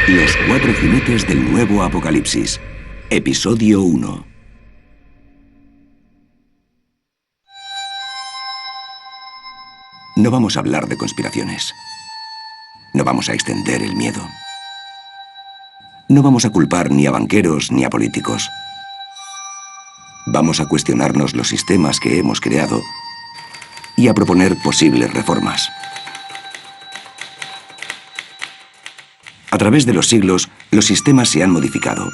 Los cuatro jinetes del nuevo apocalipsis. Episodio 1. No vamos a hablar de conspiraciones. No vamos a extender el miedo. No vamos a culpar ni a banqueros ni a políticos. Vamos a cuestionarnos los sistemas que hemos creado y a proponer posibles reformas. A través de los siglos, los sistemas se han modificado,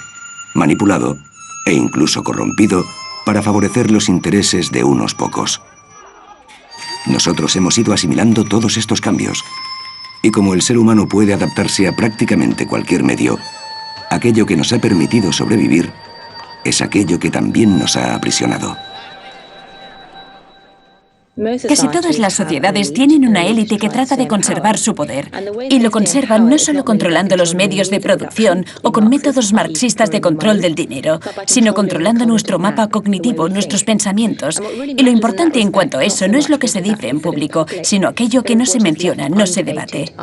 manipulado e incluso corrompido para favorecer los intereses de unos pocos. Nosotros hemos ido asimilando todos estos cambios, y como el ser humano puede adaptarse a prácticamente cualquier medio, aquello que nos ha permitido sobrevivir es aquello que también nos ha aprisionado. Casi todas las sociedades tienen una élite que trata de conservar su poder, y lo conservan no solo controlando los medios de producción o con métodos marxistas de control del dinero, sino controlando nuestro mapa cognitivo, nuestros pensamientos. Y lo importante en cuanto a eso no es lo que se dice en público, sino aquello que no se menciona, no se debate.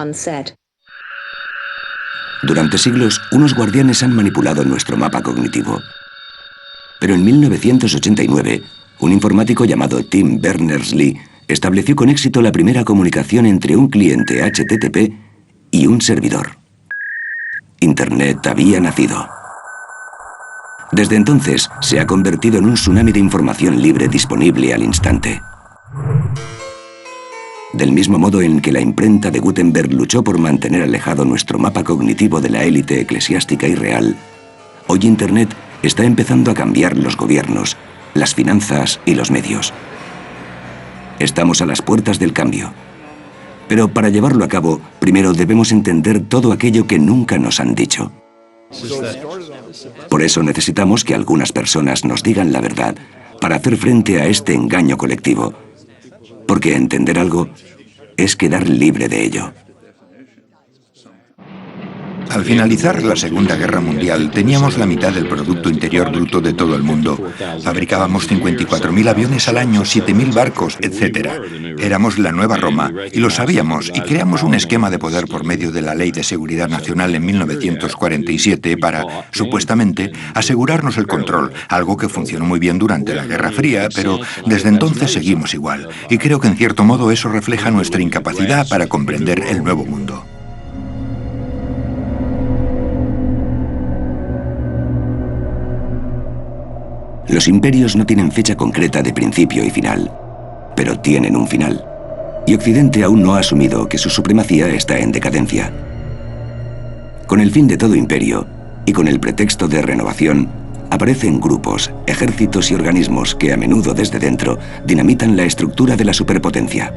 Durante siglos, unos guardianes han manipulado nuestro mapa cognitivo. Pero en 1989, un informático llamado Tim Berners-Lee estableció con éxito la primera comunicación entre un cliente HTTP y un servidor. Internet había nacido. Desde entonces, se ha convertido en un tsunami de información libre disponible al instante. Del mismo modo en que la imprenta de Gutenberg luchó por mantener alejado nuestro mapa cognitivo de la élite eclesiástica y real, hoy Internet está empezando a cambiar los gobiernos, las finanzas y los medios. Estamos a las puertas del cambio. Pero para llevarlo a cabo, primero debemos entender todo aquello que nunca nos han dicho. Por eso necesitamos que algunas personas nos digan la verdad para hacer frente a este engaño colectivo. Porque entender algo es quedar libre de ello. Al finalizar la Segunda Guerra Mundial, teníamos la mitad del Producto Interior Bruto de todo el mundo. Fabricábamos 54.000 aviones al año, 7.000 barcos, etc. Éramos la nueva Roma, y lo sabíamos, y creamos un esquema de poder por medio de la Ley de Seguridad Nacional en 1947 para, supuestamente, asegurarnos el control, algo que funcionó muy bien durante la Guerra Fría, pero desde entonces seguimos igual. Y creo que en cierto modo eso refleja nuestra incapacidad para comprender el nuevo mundo. Los imperios no tienen fecha concreta de principio y final, pero tienen un final. Y Occidente aún no ha asumido que su supremacía está en decadencia. Con el fin de todo imperio, y con el pretexto de renovación, aparecen grupos, ejércitos y organismos que a menudo desde dentro dinamitan la estructura de la superpotencia.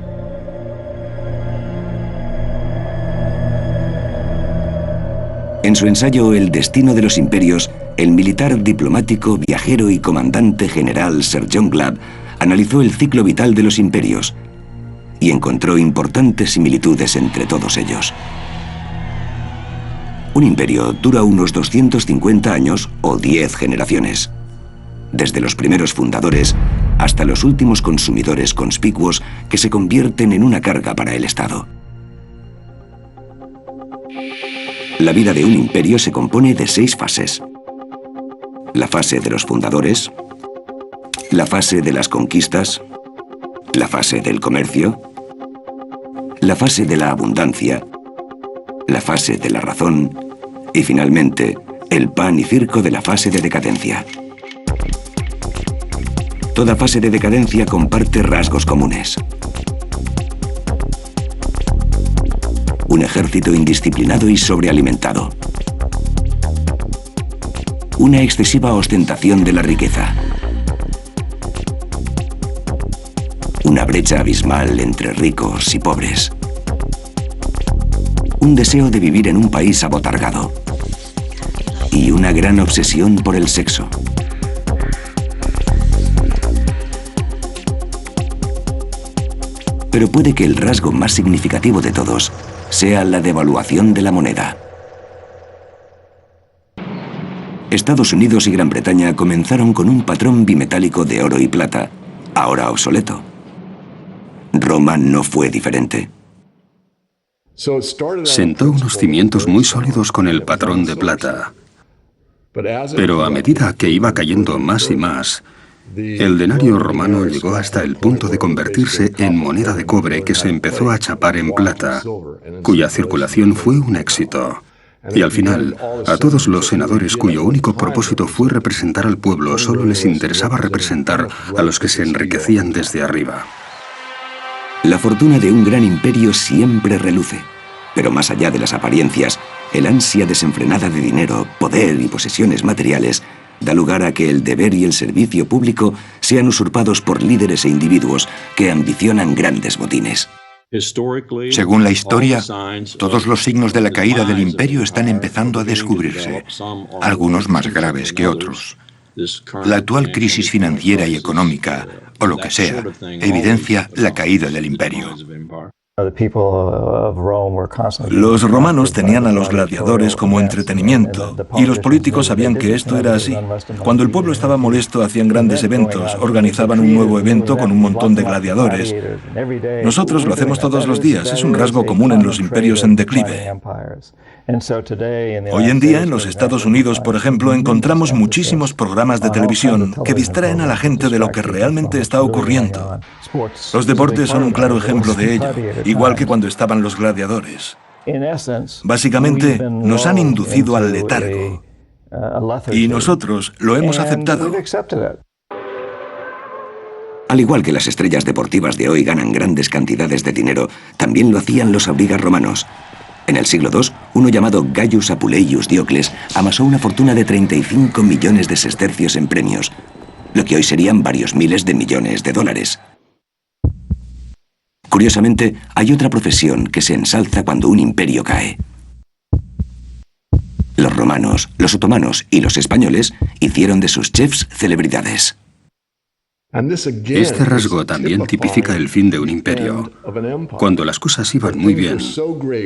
En su ensayo El destino de los imperios, el militar, diplomático, viajero y comandante general Sir John Glabb analizó el ciclo vital de los imperios y encontró importantes similitudes entre todos ellos. Un imperio dura unos 250 años o 10 generaciones, desde los primeros fundadores hasta los últimos consumidores conspicuos que se convierten en una carga para el Estado. La vida de un imperio se compone de 6 fases. La fase de los fundadores, la fase de las conquistas, la fase del comercio, la fase de la abundancia, la fase de la razón y finalmente el pan y circo de la fase de decadencia. Toda fase de decadencia comparte rasgos comunes. Un ejército indisciplinado y sobrealimentado. Una excesiva ostentación de la riqueza. Una brecha abismal entre ricos y pobres. Un deseo de vivir en un país abotargado. Y una gran obsesión por el sexo. Pero puede que el rasgo más significativo de todos sea la devaluación de la moneda. Estados Unidos y Gran Bretaña comenzaron con un patrón bimetálico de oro y plata, ahora obsoleto. Roma no fue diferente. Sentó unos cimientos muy sólidos con el patrón de plata. Pero a medida que iba cayendo más y más, el denario romano llegó hasta el punto de convertirse en moneda de cobre que se empezó a chapar en plata, cuya circulación fue un éxito. Y al final, a todos los senadores cuyo único propósito fue representar al pueblo, solo les interesaba representar a los que se enriquecían desde arriba. La fortuna de un gran imperio siempre reluce, pero más allá de las apariencias, el ansia desenfrenada de dinero, poder y posesiones materiales da lugar a que el deber y el servicio público sean usurpados por líderes e individuos que ambicionan grandes botines. Según la historia, todos los signos de la caída del imperio están empezando a descubrirse, algunos más graves que otros. La actual crisis financiera y económica, o lo que sea, evidencia la caída del imperio. Los romanos tenían a los gladiadores como entretenimiento, y los políticos sabían que esto era así. Cuando el pueblo estaba molesto, hacían grandes eventos, organizaban un nuevo evento con un montón de gladiadores. Nosotros lo hacemos todos los días, es un rasgo común en los imperios en declive. Hoy en día, en los Estados Unidos, por ejemplo, encontramos muchísimos programas de televisión que distraen a la gente de lo que realmente está ocurriendo. Los deportes son un claro ejemplo de ello, igual que cuando estaban los gladiadores. Básicamente, nos han inducido al letargo, y nosotros lo hemos aceptado. Al igual que las estrellas deportivas de hoy ganan grandes cantidades de dinero, también lo hacían los aurigas romanos. En el siglo II, uno llamado Gaius Apuleius Diocles amasó una fortuna de 35 millones de sestercios en premios, lo que hoy serían varios miles de millones de dólares. Curiosamente, hay otra profesión que se ensalza cuando un imperio cae. Los romanos, los otomanos y los españoles hicieron de sus chefs celebridades. Este rasgo también tipifica el fin de un imperio. Cuando las cosas iban muy bien,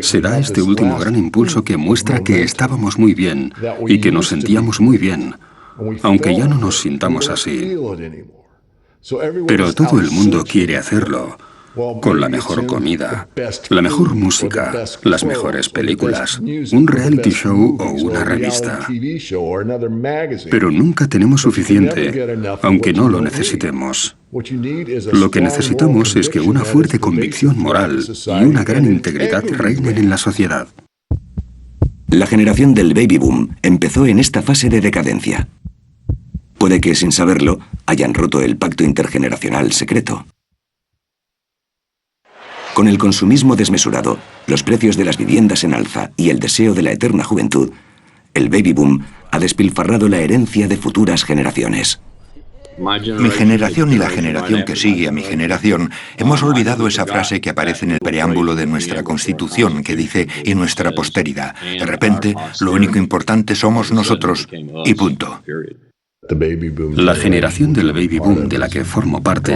se da este último gran impulso que muestra que estábamos muy bien y que nos sentíamos muy bien, aunque ya no nos sintamos así. Pero todo el mundo quiere hacerlo, con la mejor comida, la mejor música, las mejores películas, un reality show o una revista. Pero nunca tenemos suficiente, aunque no lo necesitemos. Lo que necesitamos es que una fuerte convicción moral y una gran integridad reinen en la sociedad. La generación del baby boom empezó en esta fase de decadencia. Puede que, sin saberlo, hayan roto el pacto intergeneracional secreto. Con el consumismo desmesurado, los precios de las viviendas en alza y el deseo de la eterna juventud, el baby boom ha despilfarrado la herencia de futuras generaciones. Mi generación y la generación que sigue a mi generación hemos olvidado esa frase que aparece en el preámbulo de nuestra Constitución que dice «y nuestra posteridad». De repente, lo único importante somos nosotros y punto. La generación del baby boom de la que formo parte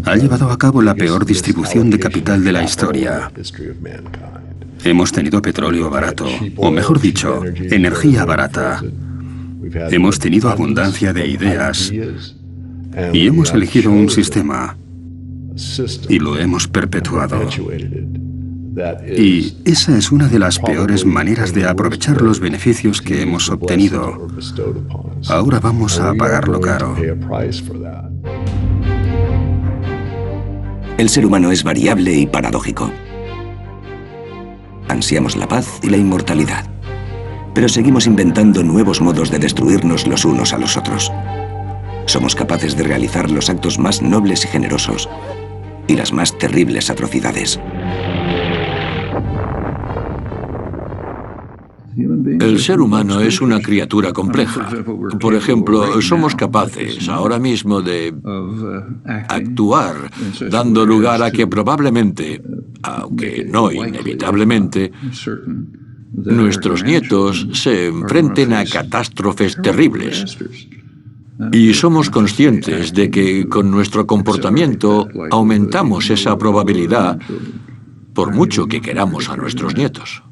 ha llevado a cabo la peor distribución de capital de la historia. Hemos tenido petróleo barato, o mejor dicho, energía barata. Hemos tenido abundancia de ideas y hemos elegido un sistema y lo hemos perpetuado. Y esa es una de las peores maneras de aprovechar los beneficios que hemos obtenido. Ahora vamos a pagarlo caro. El ser humano es variable y paradójico. Ansiamos la paz y la inmortalidad, pero seguimos inventando nuevos modos de destruirnos los unos a los otros. Somos capaces de realizar los actos más nobles y generosos y las más terribles atrocidades. El ser humano es una criatura compleja. Por ejemplo, somos capaces ahora mismo de actuar, dando lugar a que probablemente, aunque no inevitablemente, nuestros nietos se enfrenten a catástrofes terribles. Y somos conscientes de que con nuestro comportamiento aumentamos esa probabilidad, por mucho que queramos a nuestros nietos.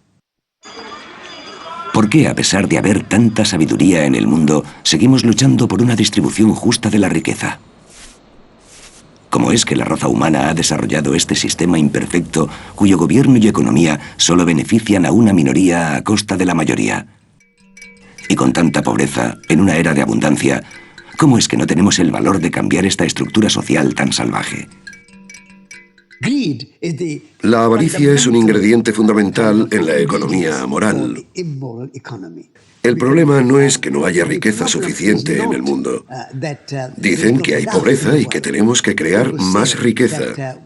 ¿Por qué, a pesar de haber tanta sabiduría en el mundo, seguimos luchando por una distribución justa de la riqueza? ¿Cómo es que la raza humana ha desarrollado este sistema imperfecto cuyo gobierno y economía solo benefician a una minoría a costa de la mayoría? Y con tanta pobreza, en una era de abundancia, ¿cómo es que no tenemos el valor de cambiar esta estructura social tan salvaje? La avaricia es un ingrediente fundamental en la economía moral. El problema no es que no haya riqueza suficiente en el mundo. Dicen que hay pobreza y que tenemos que crear más riqueza.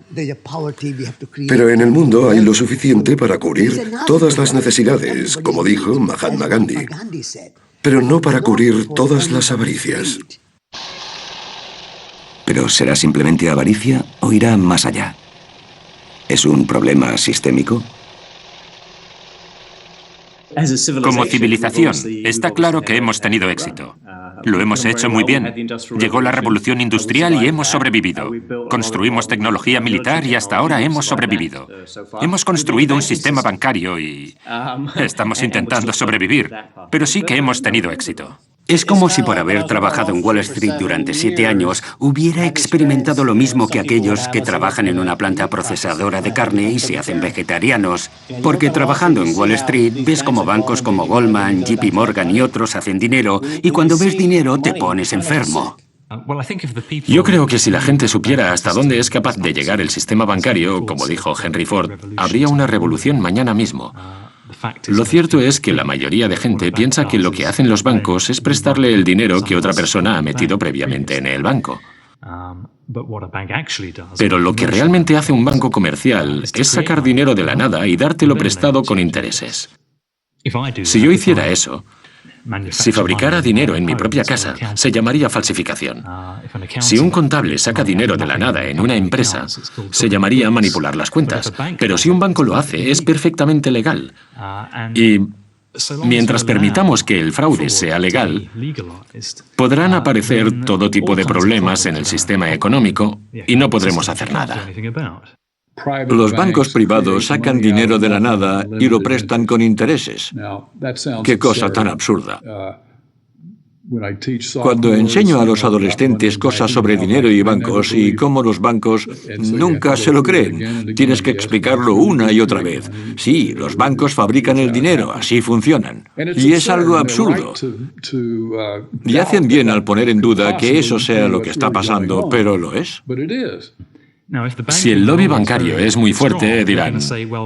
Pero en el mundo hay lo suficiente para cubrir todas las necesidades, como dijo Mahatma Gandhi, pero no para cubrir todas las avaricias. ¿Pero será simplemente avaricia o irá más allá? ¿Es un problema sistémico? Como civilización, está claro que hemos tenido éxito. Lo hemos hecho muy bien. Llegó la revolución industrial y hemos sobrevivido. Construimos tecnología militar y hasta ahora hemos sobrevivido. Hemos construido un sistema bancario y estamos intentando sobrevivir, pero sí que hemos tenido éxito. Es como si por haber trabajado en Wall Street durante 7 años hubiera experimentado lo mismo que aquellos que trabajan en una planta procesadora de carne y se hacen vegetarianos. Porque trabajando en Wall Street ves como bancos como Goldman, JP Morgan y otros hacen dinero y cuando ves dinero te pones enfermo. Yo creo que si la gente supiera hasta dónde es capaz de llegar el sistema bancario, como dijo Henry Ford, habría una revolución mañana mismo. Lo cierto es que la mayoría de gente piensa que lo que hacen los bancos es prestarle el dinero que otra persona ha metido previamente en el banco. Pero lo que realmente hace un banco comercial es sacar dinero de la nada y dártelo prestado con intereses. Si yo hiciera eso, si fabricara dinero en mi propia casa, se llamaría falsificación. Si un contable saca dinero de la nada en una empresa, se llamaría manipular las cuentas. Pero si un banco lo hace, es perfectamente legal. Y mientras permitamos que el fraude sea legal, podrán aparecer todo tipo de problemas en el sistema económico y no podremos hacer nada. Los bancos privados sacan dinero de la nada y lo prestan con intereses. ¡Qué cosa tan absurda! Cuando enseño a los adolescentes cosas sobre dinero y bancos y cómo los bancos nunca se lo creen, tienes que explicarlo una y otra vez. Sí, los bancos fabrican el dinero, así funcionan. Y es algo absurdo. Y hacen bien al poner en duda que eso sea lo que está pasando, pero lo es. Si el lobby bancario es muy fuerte, dirán,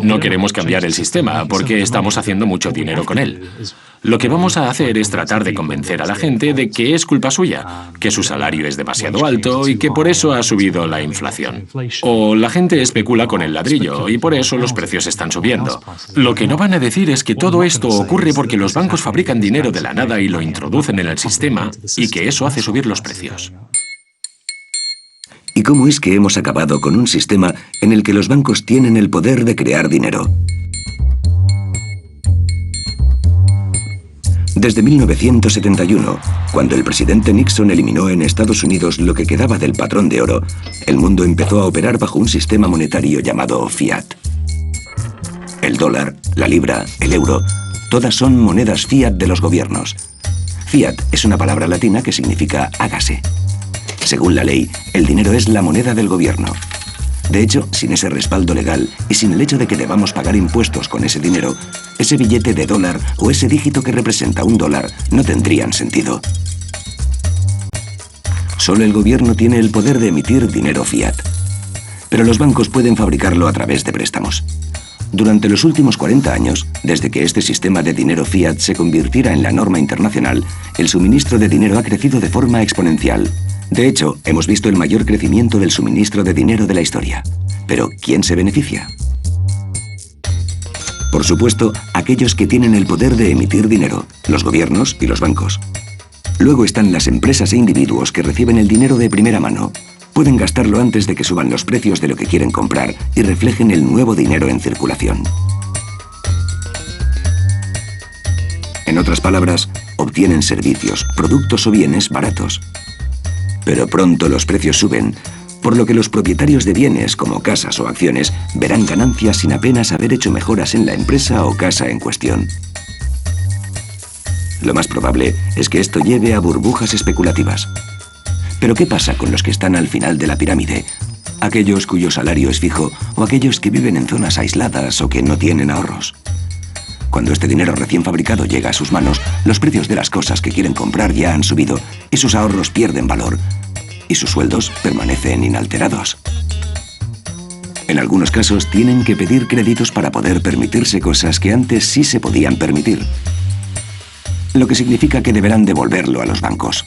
no queremos cambiar el sistema porque estamos haciendo mucho dinero con él. Lo que vamos a hacer es tratar de convencer a la gente de que es culpa suya, que su salario es demasiado alto y que por eso ha subido la inflación. O la gente especula con el ladrillo y por eso los precios están subiendo. Lo que no van a decir es que todo esto ocurre porque los bancos fabrican dinero de la nada y lo introducen en el sistema y que eso hace subir los precios. ¿Y cómo es que hemos acabado con un sistema en el que los bancos tienen el poder de crear dinero? Desde 1971, cuando el presidente Nixon eliminó en Estados Unidos lo que quedaba del patrón de oro, el mundo empezó a operar bajo un sistema monetario llamado fiat. El dólar, la libra, el euro, todas son monedas fiat de los gobiernos. Fiat es una palabra latina que significa hágase. Según la ley, el dinero es la moneda del gobierno. De hecho, sin ese respaldo legal y sin el hecho de que debamos pagar impuestos con ese dinero, ese billete de dólar o ese dígito que representa un dólar no tendrían sentido. Solo el gobierno tiene el poder de emitir dinero fiat. Pero los bancos pueden fabricarlo a través de préstamos. Durante los últimos 40 años, desde que este sistema de dinero fiat se convirtiera en la norma internacional, el suministro de dinero ha crecido de forma exponencial. De hecho, hemos visto el mayor crecimiento del suministro de dinero de la historia. Pero, ¿quién se beneficia? Por supuesto, aquellos que tienen el poder de emitir dinero, los gobiernos y los bancos. Luego están las empresas e individuos que reciben el dinero de primera mano. Pueden gastarlo antes de que suban los precios de lo que quieren comprar y reflejen el nuevo dinero en circulación. En otras palabras, obtienen servicios, productos o bienes baratos. Pero pronto los precios suben, por lo que los propietarios de bienes como casas o acciones verán ganancias sin apenas haber hecho mejoras en la empresa o casa en cuestión. Lo más probable es que esto lleve a burbujas especulativas. Pero ¿qué pasa con los que están al final de la pirámide? aquellos cuyo salario es fijo o aquellos que viven en zonas aisladas o que no tienen ahorros. Cuando este dinero recién fabricado llega a sus manos, los precios de las cosas que quieren comprar ya han subido y sus ahorros pierden valor y sus sueldos permanecen inalterados. En algunos casos tienen que pedir créditos para poder permitirse cosas que antes sí se podían permitir, lo que significa que deberán devolverlo a los bancos.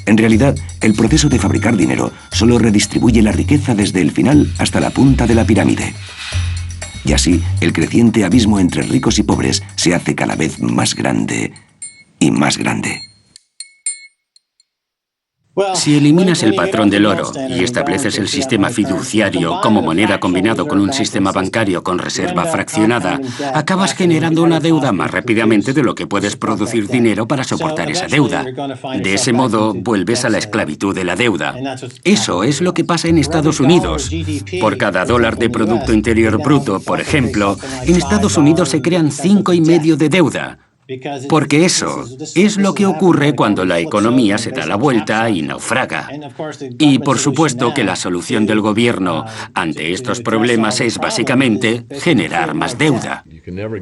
En realidad, el proceso de fabricar dinero solo redistribuye la riqueza desde el final hasta la punta de la pirámide. Y así, el creciente abismo entre ricos y pobres se hace cada vez más grande y más grande. Si eliminas el patrón del oro y estableces el sistema fiduciario como moneda combinado con un sistema bancario con reserva fraccionada, acabas generando una deuda más rápidamente de lo que puedes producir dinero para soportar esa deuda. De ese modo, vuelves a la esclavitud de la deuda. Eso es lo que pasa en Estados Unidos. Por cada $1 de Producto Interior Bruto, por ejemplo, en Estados Unidos se crean 5,5 de deuda. Porque eso es lo que ocurre cuando la economía se da la vuelta y naufraga. Y por supuesto que la solución del gobierno ante estos problemas es básicamente generar más deuda.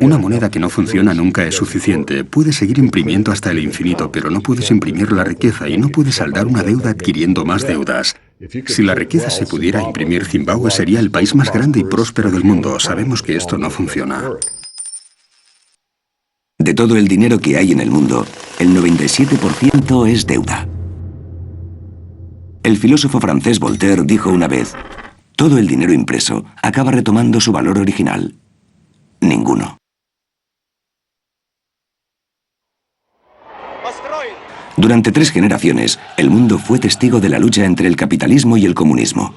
Una moneda que no funciona nunca es suficiente. Puedes seguir imprimiendo hasta el infinito, pero no puedes imprimir la riqueza y no puedes saldar una deuda adquiriendo más deudas. Si la riqueza se pudiera imprimir, Zimbabue sería el país más grande y próspero del mundo. Sabemos que esto no funciona. De todo el dinero que hay en el mundo, el 97% es deuda. El filósofo francés Voltaire dijo una vez: todo el dinero impreso acaba retomando su valor original. Ninguno. Durante 3 generaciones, el mundo fue testigo de la lucha entre el capitalismo y el comunismo.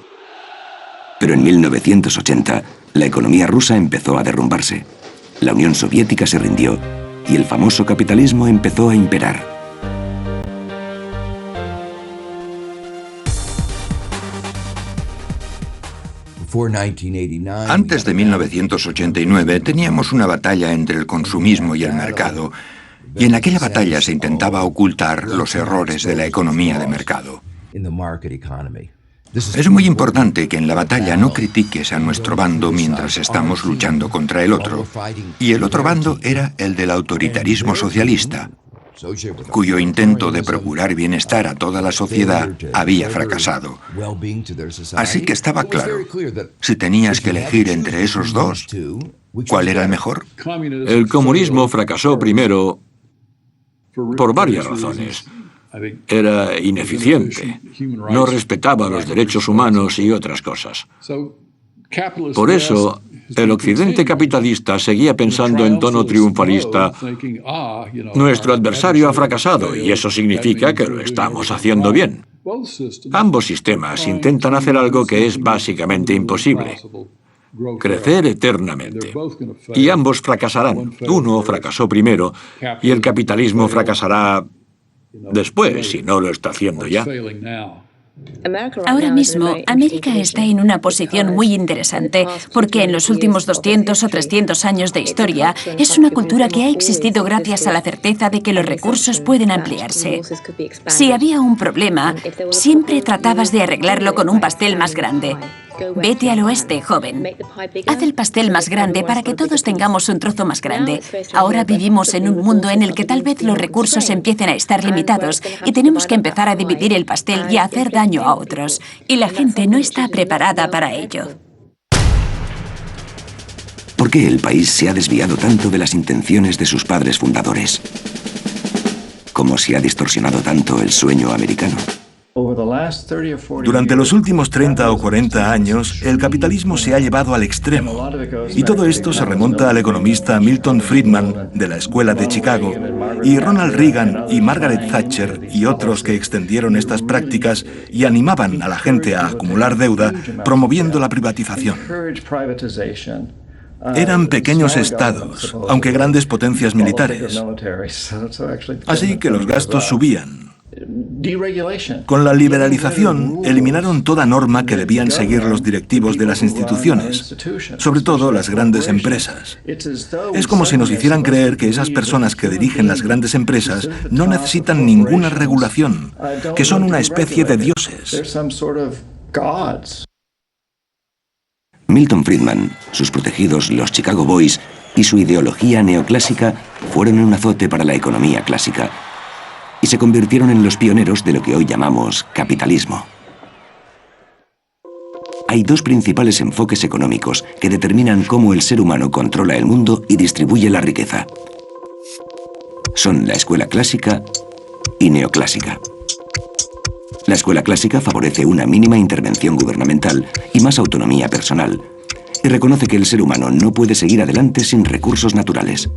Pero en 1980, la economía rusa empezó a derrumbarse. La Unión Soviética se rindió y el famoso capitalismo empezó a imperar. Antes de 1989 teníamos una batalla entre el consumismo y el mercado, y en aquella batalla se intentaba ocultar los errores de la economía de mercado. Es muy importante que en la batalla no critiques a nuestro bando mientras estamos luchando contra el otro. Y el otro bando era el del autoritarismo socialista, cuyo intento de procurar bienestar a toda la sociedad había fracasado. Así que estaba claro, si tenías que elegir entre esos dos, ¿cuál era el mejor? El comunismo fracasó primero por varias razones. Era ineficiente, no respetaba los derechos humanos y otras cosas. Por eso, el occidente capitalista seguía pensando en tono triunfalista: nuestro adversario ha fracasado y eso significa que lo estamos haciendo bien. Ambos sistemas intentan hacer algo que es básicamente imposible: crecer eternamente. Y ambos fracasarán. Uno fracasó primero y el capitalismo fracasará después, si no lo está haciendo ya. Ahora mismo, América está en una posición muy interesante porque en los últimos 200 o 300 años de historia es una cultura que ha existido gracias a la certeza de que los recursos pueden ampliarse. Si había un problema, siempre tratabas de arreglarlo con un pastel más grande. Vete al oeste, joven. Haz el pastel más grande para que todos tengamos un trozo más grande. Ahora vivimos en un mundo en el que tal vez los recursos empiecen a estar limitados y tenemos que empezar a dividir el pastel y a hacer daño a otros. Y la gente no está preparada para ello. ¿Por qué el país se ha desviado tanto de las intenciones de sus padres fundadores? ¿Cómo se ha distorsionado tanto el sueño americano? Durante los últimos 30 o 40 años, el capitalismo se ha llevado al extremo. Y todo esto se remonta al economista Milton Friedman, de la Escuela de Chicago, y Ronald Reagan y Margaret Thatcher y otros que extendieron estas prácticas y animaban a la gente a acumular deuda, promoviendo la privatización. Eran pequeños estados, aunque grandes potencias militares. Así que los gastos subían. Con la liberalización, eliminaron toda norma que debían seguir los directivos de las instituciones, sobre todo las grandes empresas. Es como si nos hicieran creer que esas personas que dirigen las grandes empresas no necesitan ninguna regulación, que son una especie de dioses. Milton Friedman, sus protegidos, los Chicago Boys, y su ideología neoclásica fueron un azote para la economía clásica y se convirtieron en los pioneros de lo que hoy llamamos capitalismo. Hay dos principales enfoques económicos que determinan cómo el ser humano controla el mundo y distribuye la riqueza. Son la escuela clásica y neoclásica. La escuela clásica favorece una mínima intervención gubernamental y más autonomía personal, y reconoce que el ser humano no puede seguir adelante sin recursos naturales.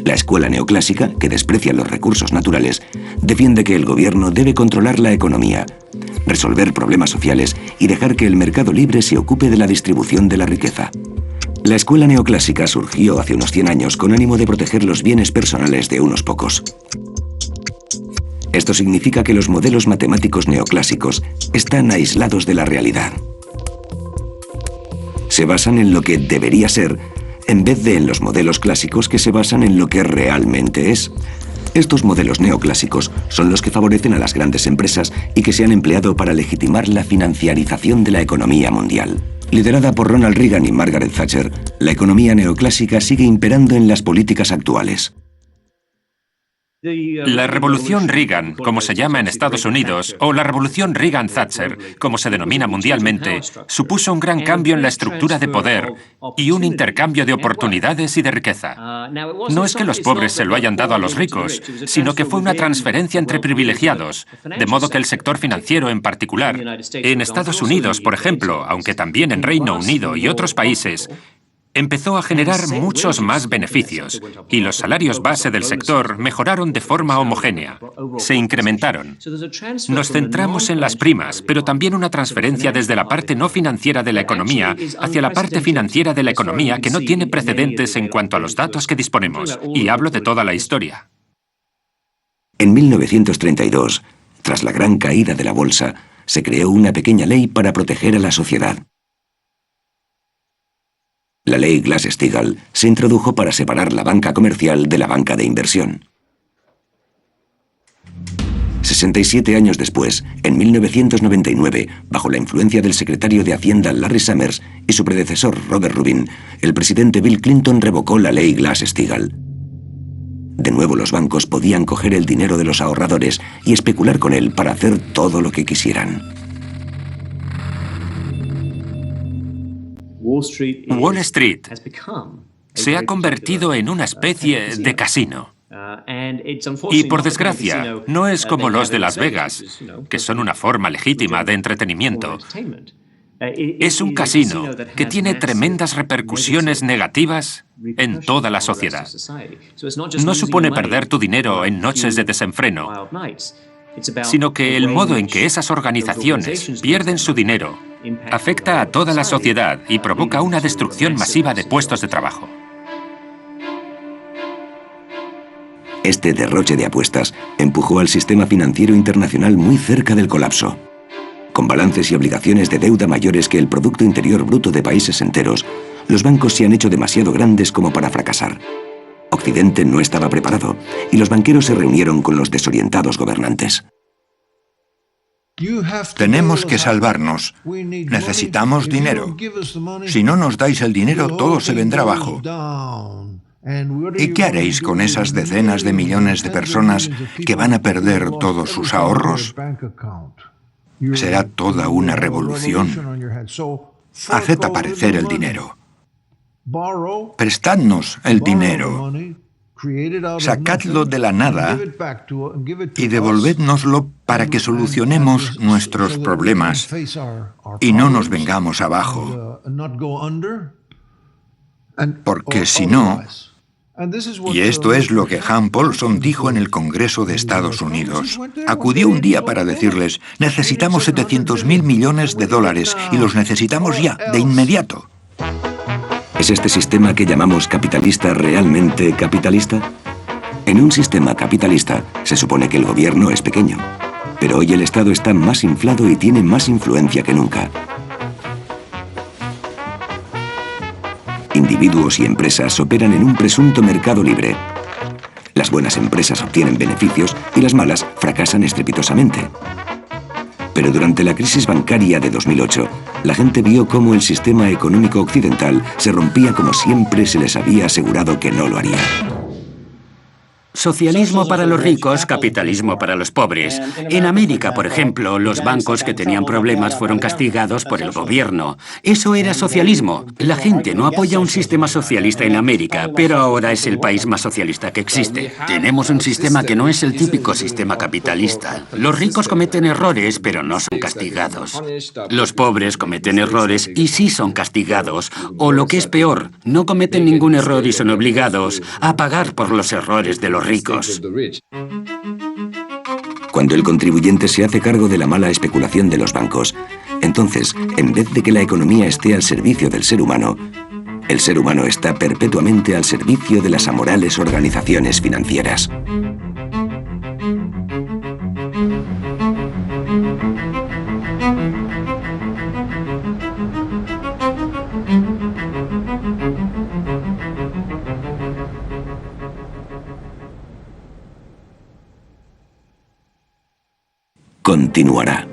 La escuela neoclásica, que desprecia los recursos naturales, defiende que el gobierno debe controlar la economía, resolver problemas sociales y dejar que el mercado libre se ocupe de la distribución de la riqueza. La escuela neoclásica surgió hace unos 100 años con ánimo de proteger los bienes personales de unos pocos. Esto significa que los modelos matemáticos neoclásicos están aislados de la realidad. Se basan en lo que debería ser, en vez de en los modelos clásicos que se basan en lo que realmente es. Estos modelos neoclásicos son los que favorecen a las grandes empresas y que se han empleado para legitimar la financiarización de la economía mundial. Liderada por Ronald Reagan y Margaret Thatcher, la economía neoclásica sigue imperando en las políticas actuales. La revolución Reagan, como se llama en Estados Unidos, o la revolución Reagan-Thatcher, como se denomina mundialmente, supuso un gran cambio en la estructura de poder y un intercambio de oportunidades y de riqueza. No es que los pobres se lo hayan dado a los ricos, sino que fue una transferencia entre privilegiados, de modo que el sector financiero en particular, en Estados Unidos, por ejemplo, aunque también en Reino Unido y otros países, empezó a generar muchos más beneficios y los salarios base del sector mejoraron de forma homogénea, se incrementaron. Nos centramos en las primas, pero también una transferencia desde la parte no financiera de la economía hacia la parte financiera de la economía que no tiene precedentes en cuanto a los datos que disponemos, y hablo de toda la historia. En 1932, tras la gran caída de la bolsa, se creó una pequeña ley para proteger a la sociedad. La ley Glass-Steagall se introdujo para separar la banca comercial de la banca de inversión. 67 años después, en 1999, bajo la influencia del secretario de Hacienda Larry Summers y su predecesor Robert Rubin, el presidente Bill Clinton revocó la ley Glass-Steagall. De nuevo los bancos podían coger el dinero de los ahorradores y especular con él para hacer todo lo que quisieran. Wall Street se ha convertido en una especie de casino. Y por desgracia, no es como los de Las Vegas, que son una forma legítima de entretenimiento. Es un casino que tiene tremendas repercusiones negativas en toda la sociedad. No supone perder tu dinero en noches de desenfreno, sino que el modo en que esas organizaciones pierden su dinero afecta a toda la sociedad y provoca una destrucción masiva de puestos de trabajo. Este derroche de apuestas empujó al sistema financiero internacional muy cerca del colapso. Con balances y obligaciones de deuda mayores que el Producto Interior Bruto de países enteros, los bancos se han hecho demasiado grandes como para fracasar. Occidente no estaba preparado y los banqueros se reunieron con los desorientados gobernantes. Tenemos que salvarnos. Necesitamos dinero. Si no nos dais el dinero, todo se vendrá abajo. ¿Y qué haréis con esas decenas de millones de personas que van a perder todos sus ahorros? Será toda una revolución. Haced aparecer el dinero. Prestadnos el dinero. Sacadlo de la nada y devolvédnoslo para que solucionemos nuestros problemas y no nos vengamos abajo. Porque si no... Y esto es lo que Han Paulson dijo en el Congreso de Estados Unidos. Acudió un día para decirles, necesitamos 700.000 millones de dólares y los necesitamos ya, de inmediato. ¿Es este sistema que llamamos capitalista realmente capitalista? En un sistema capitalista se supone que el gobierno es pequeño, pero hoy el Estado está más inflado y tiene más influencia que nunca. Individuos y empresas operan en un presunto mercado libre. Las buenas empresas obtienen beneficios y las malas fracasan estrepitosamente. Pero durante la crisis bancaria de 2008, la gente vio cómo el sistema económico occidental se rompía como siempre se les había asegurado que no lo haría. Socialismo para los ricos, capitalismo para los pobres. En América, por ejemplo, los bancos que tenían problemas fueron castigados por el gobierno. Eso era socialismo. La gente no apoya un sistema socialista en América, pero ahora es el país más socialista que existe. Tenemos un sistema que no es el típico sistema capitalista. Los ricos cometen errores, pero no son castigados. Los pobres cometen errores y sí son castigados. O lo que es peor, no cometen ningún error y son obligados a pagar por los errores de los ricos. Cuando el contribuyente se hace cargo de la mala especulación de los bancos, entonces, en vez de que la economía esté al servicio del ser humano, el ser humano está perpetuamente al servicio de las amorales organizaciones financieras. Continuará.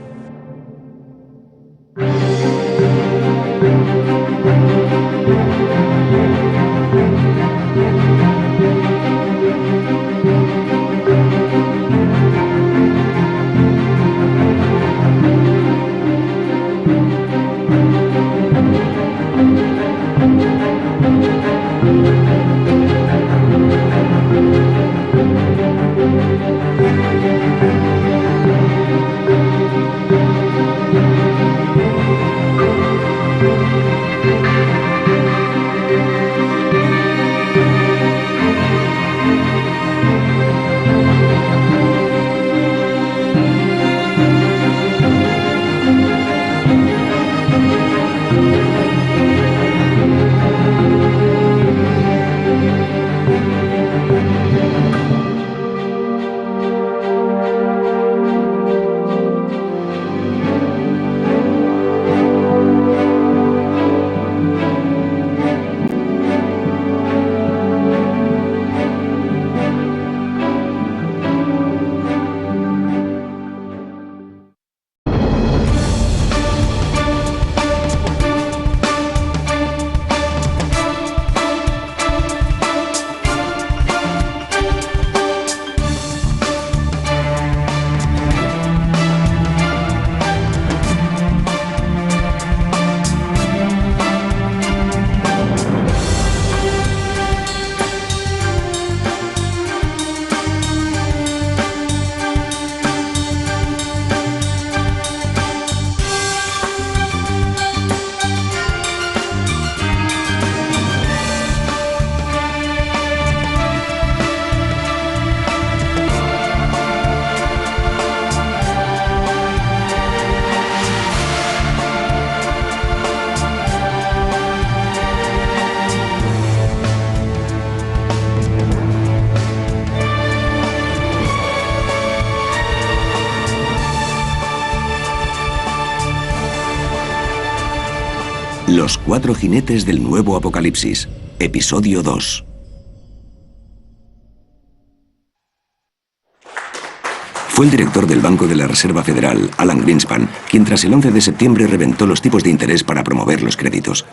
Los cuatro jinetes del nuevo apocalipsis, episodio 2. Fue el director del Banco de la Reserva Federal, Alan Greenspan, quien tras el 11 de septiembre reventó los tipos de interés para promover los créditos.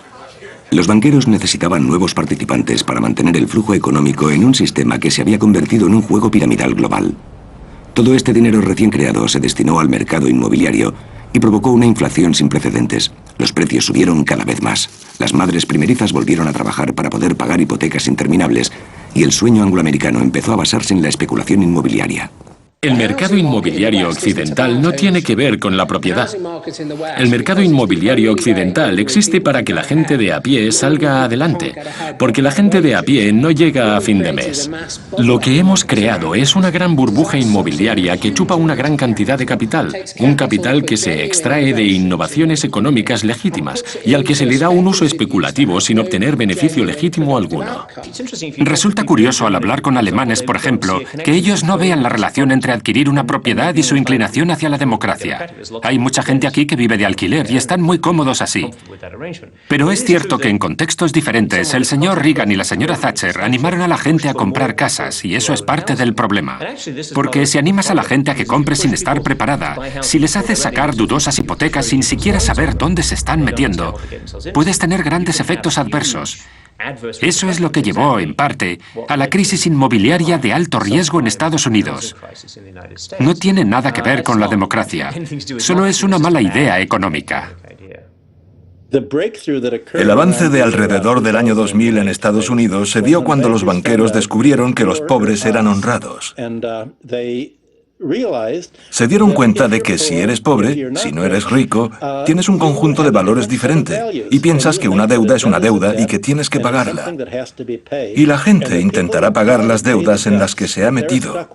Los banqueros necesitaban nuevos participantes para mantener el flujo económico en un sistema que se había convertido en un juego piramidal global. Todo este dinero recién creado se destinó al mercado inmobiliario y provocó una inflación sin precedentes. Los precios subieron cada vez más. Las madres primerizas volvieron a trabajar para poder pagar hipotecas interminables y el sueño angloamericano empezó a basarse en la especulación inmobiliaria. El mercado inmobiliario occidental no tiene que ver con la propiedad. El mercado inmobiliario occidental existe para que la gente de a pie salga adelante, porque la gente de a pie no llega a fin de mes. Lo que hemos creado es una gran burbuja inmobiliaria que chupa una gran cantidad de capital, un capital que se extrae de innovaciones económicas legítimas y al que se le da un uso especulativo sin obtener beneficio legítimo alguno. Resulta curioso al hablar con alemanes, por ejemplo, que ellos no vean la relación entre entre adquirir una propiedad y su inclinación hacia la democracia. Hay mucha gente aquí que vive de alquiler y están muy cómodos así. Pero es cierto que en contextos diferentes, el señor Reagan y la señora Thatcher animaron a la gente a comprar casas, y eso es parte del problema. Porque si animas a la gente a que compre sin estar preparada, si les haces sacar dudosas hipotecas sin siquiera saber dónde se están metiendo, puedes tener grandes efectos adversos. Eso es lo que llevó, en parte, a la crisis inmobiliaria de alto riesgo en Estados Unidos. No tiene nada que ver con la democracia, solo es una mala idea económica. El avance de alrededor del año 2000 en Estados Unidos se dio cuando los banqueros descubrieron que los pobres eran honrados. Se dieron cuenta de que si eres pobre, si no eres rico, tienes un conjunto de valores diferente y piensas que una deuda es una deuda y que tienes que pagarla. Y la gente intentará pagar las deudas en las que se ha metido,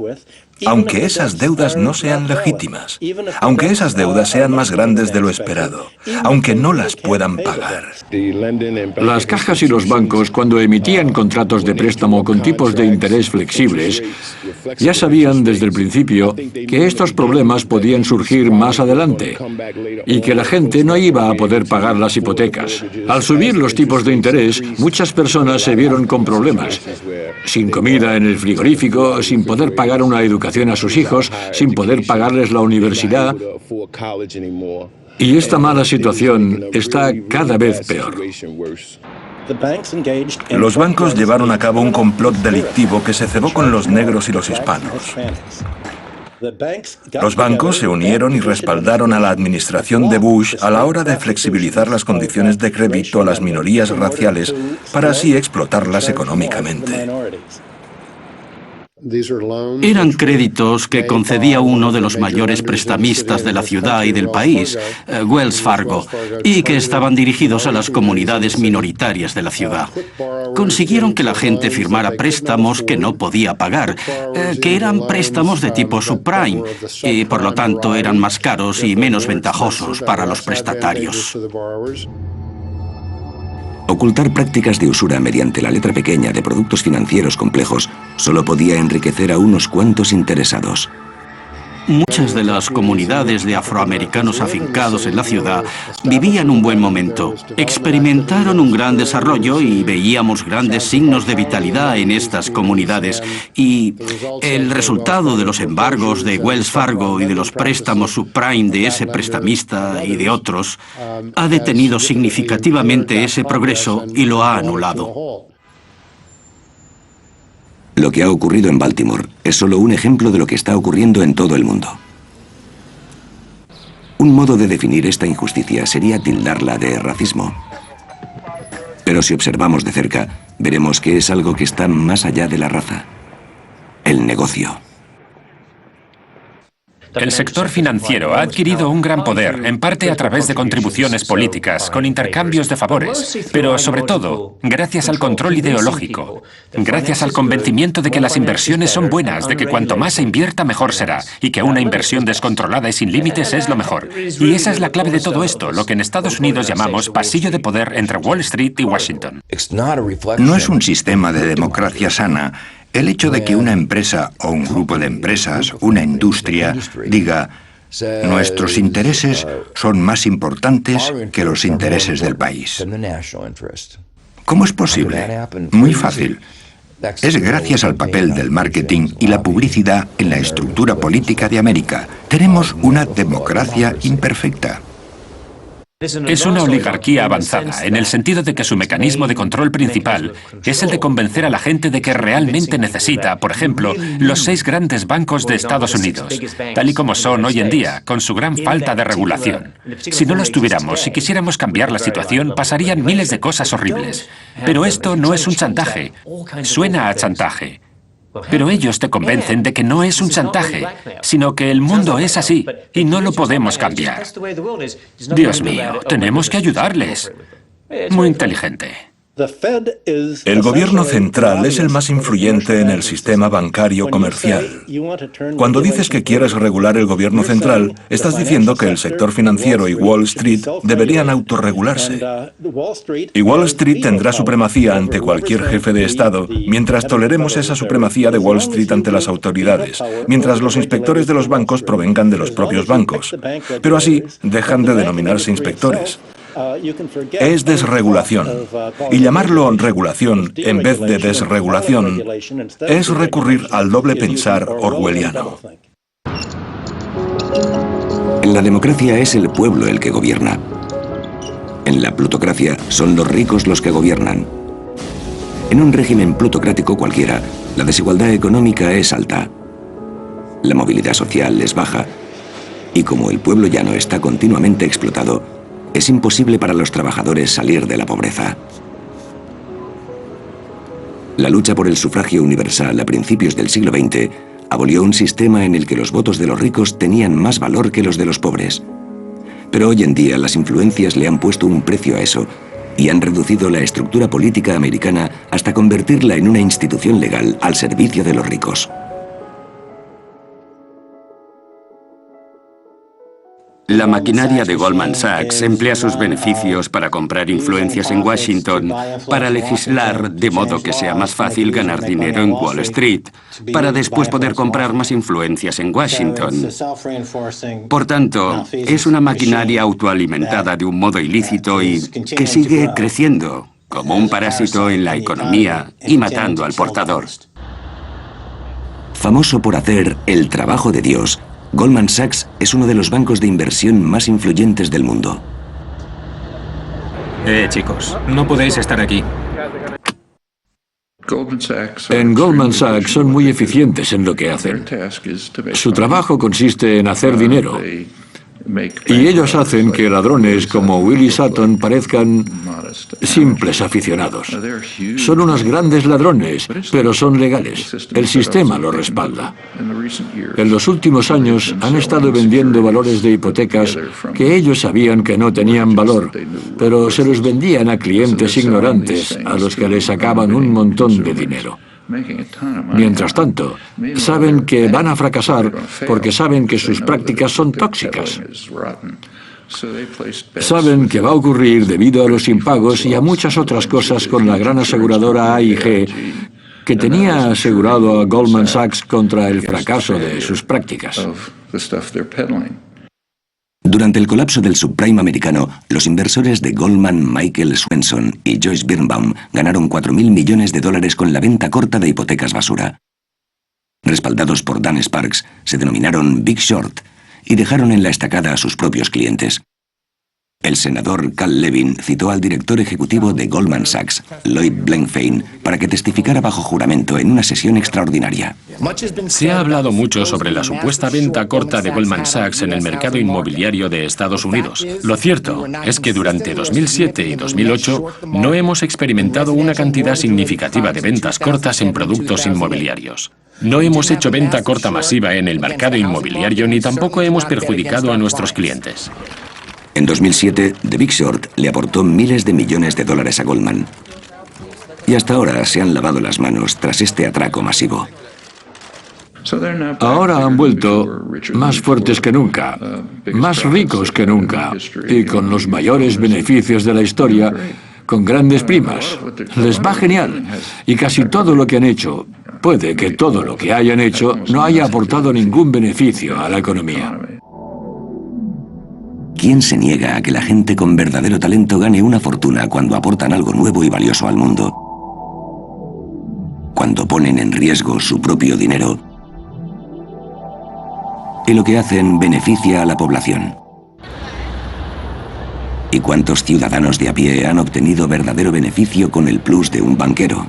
aunque esas deudas no sean legítimas, aunque esas deudas sean más grandes de lo esperado, aunque no las puedan pagar. Las cajas y los bancos, cuando emitían contratos de préstamo con tipos de interés flexibles, ya sabían desde el principio que estos problemas podían surgir más adelante y que la gente no iba a poder pagar las hipotecas. Al subir los tipos de interés, muchas personas se vieron con problemas. Sin comida en el frigorífico, sin poder pagar una educación a sus hijos, sin poder pagarles la universidad. Y esta mala situación está cada vez peor. Los bancos llevaron a cabo un complot delictivo que se cebó con los negros y los hispanos. Los bancos se unieron y respaldaron a la administración de Bush a la hora de flexibilizar las condiciones de crédito a las minorías raciales para así explotarlas económicamente. Eran créditos que concedía uno de los mayores prestamistas de la ciudad y del país, Wells Fargo, y que estaban dirigidos a las comunidades minoritarias de la ciudad. Consiguieron que la gente firmara préstamos que no podía pagar, que eran préstamos de tipo subprime, y por lo tanto eran más caros y menos ventajosos para los prestatarios. Ocultar prácticas de usura mediante la letra pequeña de productos financieros complejos solo podía enriquecer a unos cuantos interesados. Muchas de las comunidades de afroamericanos afincados en la ciudad vivían un buen momento. Experimentaron un gran desarrollo y veíamos grandes signos de vitalidad en estas comunidades. Y el resultado de los embargos de Wells Fargo y de los préstamos subprime de ese prestamista y de otros ha detenido significativamente ese progreso y lo ha anulado. Lo que ha ocurrido en Baltimore es solo un ejemplo de lo que está ocurriendo en todo el mundo. Un modo de definir esta injusticia sería tildarla de racismo. Pero si observamos de cerca, veremos que es algo que está más allá de la raza: el negocio. El sector financiero ha adquirido un gran poder, en parte a través de contribuciones políticas, con intercambios de favores, pero sobre todo, gracias al control ideológico, gracias al convencimiento de que las inversiones son buenas, de que cuanto más se invierta mejor será, y que una inversión descontrolada y sin límites es lo mejor. Y esa es la clave de todo esto, lo que en Estados Unidos llamamos pasillo de poder entre Wall Street y Washington. No es un sistema de democracia sana el hecho de que una empresa o un grupo de empresas, una industria, diga: nuestros intereses son más importantes que los intereses del país. ¿Cómo es posible? Muy fácil. Es gracias al papel del marketing y la publicidad en la estructura política de América. Tenemos una democracia imperfecta. Es una oligarquía avanzada, en el sentido de que su mecanismo de control principal es el de convencer a la gente de que realmente necesita, por ejemplo, los 6 grandes bancos de Estados Unidos, tal y como son hoy en día, con su gran falta de regulación. Si no los tuviéramos, si quisiéramos cambiar la situación, pasarían miles de cosas horribles. Pero esto no es un chantaje. Suena a chantaje. Pero ellos te convencen de que no es un chantaje, sino que el mundo es así y no lo podemos cambiar. Dios mío, tenemos que ayudarles. Muy inteligente. El gobierno central es el más influyente en el sistema bancario comercial. Cuando dices que quieres regular el gobierno central, estás diciendo que el sector financiero y Wall Street deberían autorregularse. Y Wall Street tendrá supremacía ante cualquier jefe de Estado, mientras toleremos esa supremacía de Wall Street ante las autoridades, mientras los inspectores de los bancos provengan de los propios bancos. Pero así dejan de denominarse inspectores. Es desregulación. Y llamarlo regulación en vez de desregulación es recurrir al doble pensar orwelliano. En la democracia es el pueblo el que gobierna. En la plutocracia son los ricos los que gobiernan. En un régimen plutocrático cualquiera, la desigualdad económica es alta. La movilidad social es baja. Y como el pueblo llano está continuamente explotado, es imposible para los trabajadores salir de la pobreza. La lucha por el sufragio universal a principios del siglo XX abolió un sistema en el que los votos de los ricos tenían más valor que los de los pobres. Pero hoy en día las influencias le han puesto un precio a eso y han reducido la estructura política americana hasta convertirla en una institución legal al servicio de los ricos. La maquinaria de Goldman Sachs emplea sus beneficios para comprar influencias en Washington, para legislar de modo que sea más fácil ganar dinero en Wall Street, para después poder comprar más influencias en Washington. Por tanto, es una maquinaria autoalimentada de un modo ilícito y que sigue creciendo como un parásito en la economía y matando al portador. Famoso por hacer el trabajo de Dios, Goldman Sachs es uno de los bancos de inversión más influyentes del mundo. Chicos, no podéis estar aquí. En Goldman Sachs son muy eficientes en lo que hacen. Su trabajo consiste en hacer dinero. Y ellos hacen que ladrones como Willie Sutton parezcan simples aficionados. Son unos grandes ladrones, pero son legales. El sistema los respalda. En los últimos años han estado vendiendo valores de hipotecas que ellos sabían que no tenían valor, pero se los vendían a clientes ignorantes a los que les sacaban un montón de dinero. Mientras tanto, saben que van a fracasar porque saben que sus prácticas son tóxicas. Saben que va a ocurrir debido a los impagos y a muchas otras cosas con la gran aseguradora AIG, que tenía asegurado a Goldman Sachs contra el fracaso de sus prácticas. Durante el colapso del subprime americano, los inversores de Goldman, Michael Swenson y Joyce Birnbaum ganaron $4.000 millones con la venta corta de hipotecas basura. Respaldados por Dan Sparks, se denominaron Big Short y dejaron en la estacada a sus propios clientes. El senador Cal Levin citó al director ejecutivo de Goldman Sachs, Lloyd Blankfein, para que testificara bajo juramento en una sesión extraordinaria. Se ha hablado mucho sobre la supuesta venta corta de Goldman Sachs en el mercado inmobiliario de Estados Unidos. Lo cierto es que durante 2007 y 2008 no hemos experimentado una cantidad significativa de ventas cortas en productos inmobiliarios. No hemos hecho venta corta masiva en el mercado inmobiliario ni tampoco hemos perjudicado a nuestros clientes. En 2007, The Big Short le aportó miles de millones de dólares a Goldman. Y hasta ahora se han lavado las manos tras este atraco masivo. Ahora han vuelto más fuertes que nunca, más ricos que nunca y con los mayores beneficios de la historia, con grandes primas. Les va genial. Y casi todo lo que han hecho, puede que todo lo que hayan hecho no haya aportado ningún beneficio a la economía. ¿Quién se niega a que la gente con verdadero talento gane una fortuna cuando aportan algo nuevo y valioso al mundo? Cuando ponen en riesgo su propio dinero. Y lo que hacen beneficia a la población. ¿Y cuántos ciudadanos de a pie han obtenido verdadero beneficio con el plus de un banquero?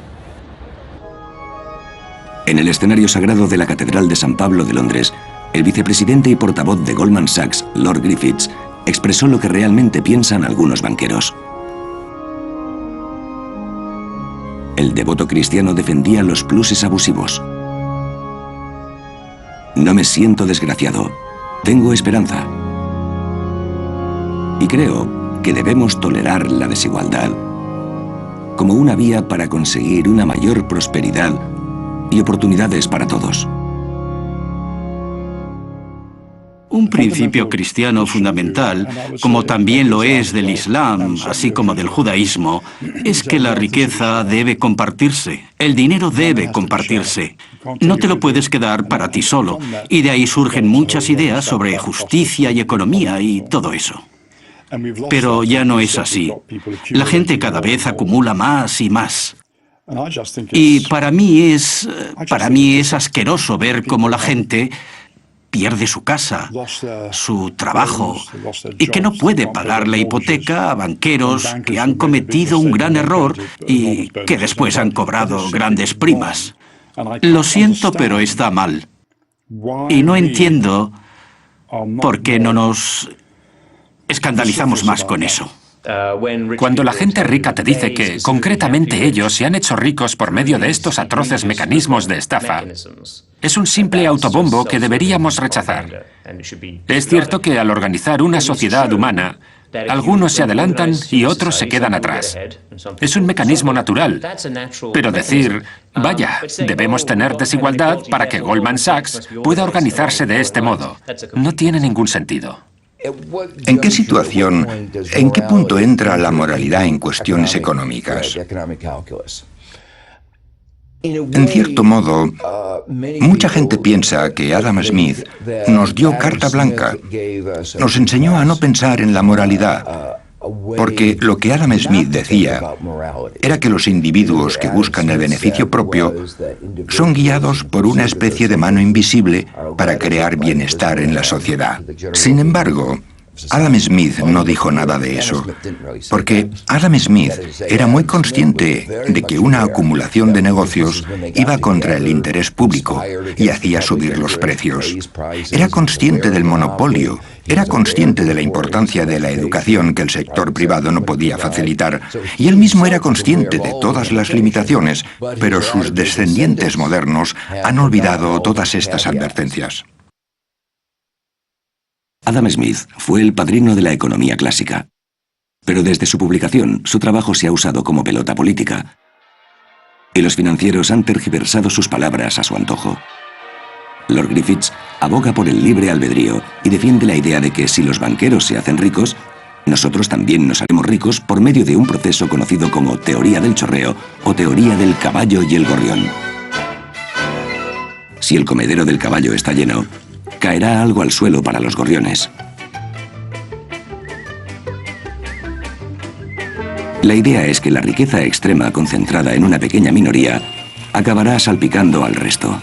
En el escenario sagrado de la Catedral de San Pablo de Londres, el vicepresidente y portavoz de Goldman Sachs, Lord Griffiths, expresó lo que realmente piensan algunos banqueros. El devoto cristiano defendía los pluses abusivos. No me siento desgraciado, tengo esperanza. Y creo que debemos tolerar la desigualdad como una vía para conseguir una mayor prosperidad y oportunidades para todos. Un principio cristiano fundamental, como también lo es del Islam, así como del judaísmo, es que la riqueza debe compartirse, el dinero debe compartirse. No te lo puedes quedar para ti solo, y de ahí surgen muchas ideas sobre justicia y economía y todo eso. Pero ya no es así. La gente cada vez acumula más y más. Y para mí es asqueroso ver cómo la gente pierde su casa, su trabajo, y que no puede pagar la hipoteca a banqueros que han cometido un gran error y que después han cobrado grandes primas. Lo siento, pero está mal. Y no entiendo por qué no nos escandalizamos más con eso. Cuando la gente rica te dice que, concretamente ellos, se han hecho ricos por medio de estos atroces mecanismos de estafa, es un simple autobombo que deberíamos rechazar. Es cierto que al organizar una sociedad humana, algunos se adelantan y otros se quedan atrás. Es un mecanismo natural. Pero decir, vaya, debemos tener desigualdad para que Goldman Sachs pueda organizarse de este modo, no tiene ningún sentido. ¿En qué situación, en qué punto entra la moralidad en cuestiones económicas? En cierto modo, mucha gente piensa que Adam Smith nos dio carta blanca, nos enseñó a no pensar en la moralidad, porque lo que Adam Smith decía era que los individuos que buscan el beneficio propio son guiados por una especie de mano invisible para crear bienestar en la sociedad. Sin embargo, Adam Smith no dijo nada de eso, porque Adam Smith era muy consciente de que una acumulación de negocios iba contra el interés público y hacía subir los precios. Era consciente del monopolio, era consciente de la importancia de la educación que el sector privado no podía facilitar, y él mismo era consciente de todas las limitaciones, pero sus descendientes modernos han olvidado todas estas advertencias. Adam Smith fue el padrino de la economía clásica, pero desde su publicación su trabajo se ha usado como pelota política, y los financieros han tergiversado sus palabras a su antojo. Lord Griffiths aboga por el libre albedrío y defiende la idea de que si los banqueros se hacen ricos, nosotros también nos haremos ricos por medio de un proceso conocido como teoría del chorreo o teoría del caballo y el gorrión. Si el comedero del caballo está lleno, caerá algo al suelo para los gorriones. La idea es que la riqueza extrema concentrada en una pequeña minoría acabará salpicando al resto.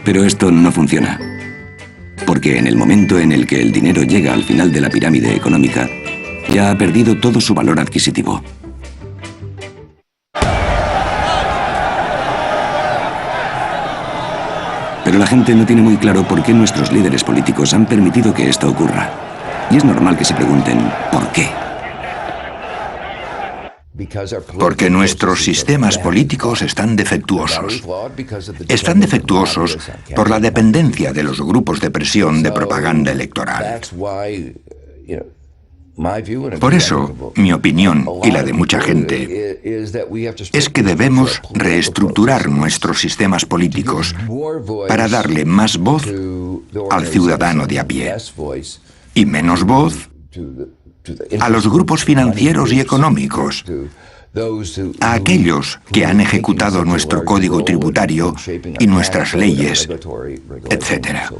Pero esto no funciona, porque en el momento en el que el dinero llega al final de la pirámide económica, ya ha perdido todo su valor adquisitivo. Pero la gente no tiene muy claro por qué nuestros líderes políticos han permitido que esto ocurra. Y es normal que se pregunten, ¿por qué? Porque nuestros sistemas políticos están defectuosos. Están defectuosos por la dependencia de los grupos de presión de propaganda electoral. Por eso, mi opinión y la de mucha gente es que debemos reestructurar nuestros sistemas políticos para darle más voz al ciudadano de a pie y menos voz a los grupos financieros y económicos, a aquellos que han ejecutado nuestro código tributario y nuestras leyes, etc.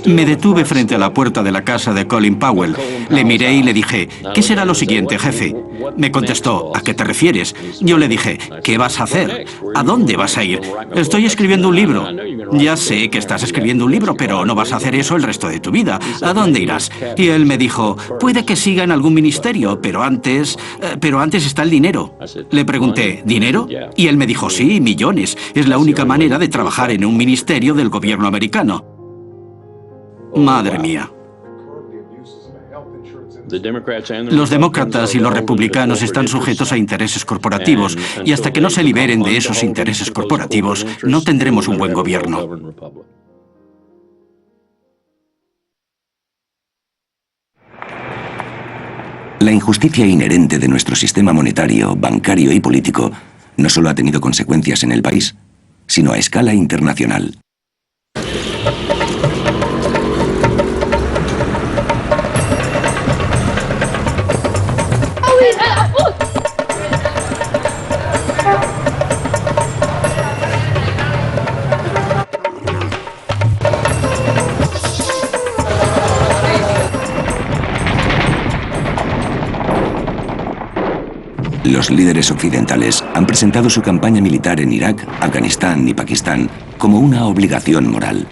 Me detuve frente a la puerta de la casa de Colin Powell. Le miré y le dije, ¿qué será lo siguiente, jefe? Me contestó, ¿a qué te refieres? Yo le dije, ¿qué vas a hacer? ¿A dónde vas a ir? Estoy escribiendo un libro. Ya sé que estás escribiendo un libro, pero no vas a hacer eso el resto de tu vida. ¿A dónde irás? Y él me dijo, puede que siga en algún ministerio, pero antes está el dinero. Le pregunté, ¿dinero? Y él me dijo, sí, millones. Es la única manera de trabajar en un ministerio del gobierno americano. Madre mía. Los demócratas y los republicanos están sujetos a intereses corporativos y hasta que no se liberen de esos intereses corporativos, no tendremos un buen gobierno. La injusticia inherente de nuestro sistema monetario, bancario y político no solo ha tenido consecuencias en el país, sino a escala internacional. Los líderes occidentales han presentado su campaña militar en Irak, Afganistán y Pakistán como una obligación moral.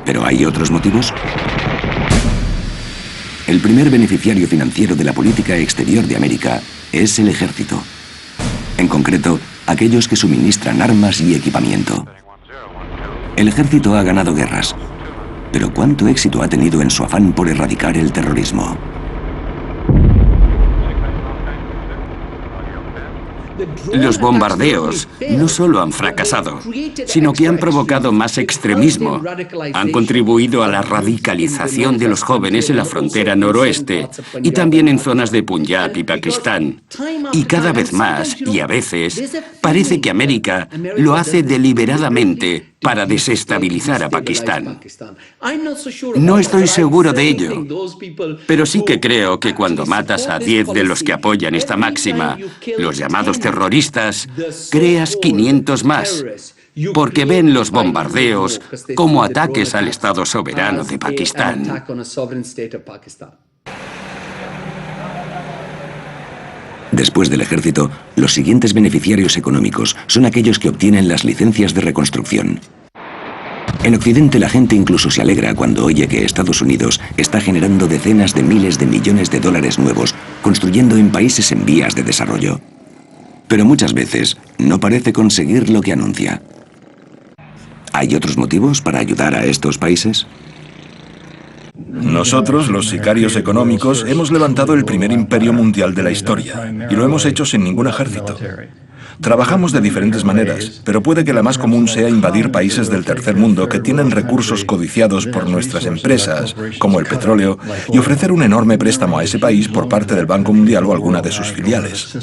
¿Pero hay otros motivos? El primer beneficiario financiero de la política exterior de América es el ejército. En concreto, aquellos que suministran armas y equipamiento. El ejército ha ganado guerras, pero ¿cuánto éxito ha tenido en su afán por erradicar el terrorismo? Los bombardeos no solo han fracasado, sino que han provocado más extremismo. Han contribuido a la radicalización de los jóvenes en la frontera noroeste y también en zonas de Punjab y Pakistán. Y cada vez más, y a veces, parece que América lo hace deliberadamente para desestabilizar a Pakistán. No estoy seguro de ello, pero sí que creo que cuando matas a 10 de los que apoyan esta máxima, los llamados terroristas, creas 500 más, porque ven los bombardeos como ataques al Estado soberano de Pakistán. Después del ejército, los siguientes beneficiarios económicos son aquellos que obtienen las licencias de reconstrucción. En Occidente la gente incluso se alegra cuando oye que Estados Unidos está generando decenas de miles de millones de dólares nuevos construyendo en países en vías de desarrollo. Pero muchas veces no parece conseguir lo que anuncia. ¿Hay otros motivos para ayudar a estos países? Nosotros, los sicarios económicos, hemos levantado el primer imperio mundial de la historia, y lo hemos hecho sin ningún ejército. Trabajamos de diferentes maneras, pero puede que la más común sea invadir países del tercer mundo que tienen recursos codiciados por nuestras empresas, como el petróleo, y ofrecer un enorme préstamo a ese país por parte del Banco Mundial o alguna de sus filiales.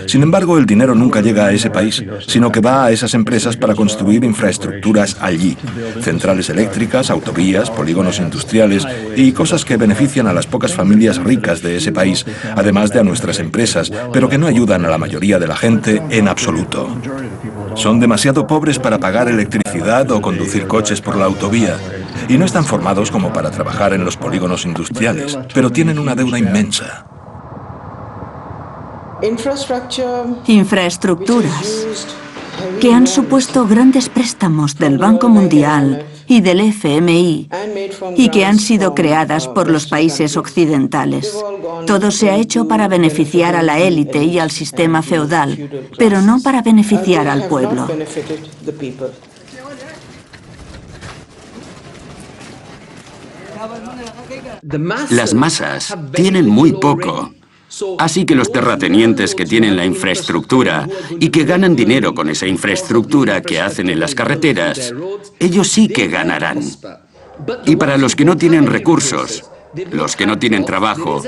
Sin embargo, el dinero nunca llega a ese país, sino que va a esas empresas para construir infraestructuras allí. Centrales eléctricas, autovías, polígonos industriales y cosas que benefician a las pocas familias ricas de ese país, además de a nuestras empresas, pero que no ayudan a la mayoría de la gente en absoluto. Son demasiado pobres para pagar electricidad o conducir coches por la autovía, y no están formados como para trabajar en los polígonos industriales, pero tienen una deuda inmensa. Infraestructuras que han supuesto grandes préstamos del Banco Mundial y del FMI y que han sido creadas por los países occidentales. Todo se ha hecho para beneficiar a la élite y al sistema feudal, pero no para beneficiar al pueblo. Las masas tienen muy poco. Así que los terratenientes que tienen la infraestructura y que ganan dinero con esa infraestructura que hacen en las carreteras, ellos sí que ganarán. Y para los que no tienen recursos, los que no tienen trabajo,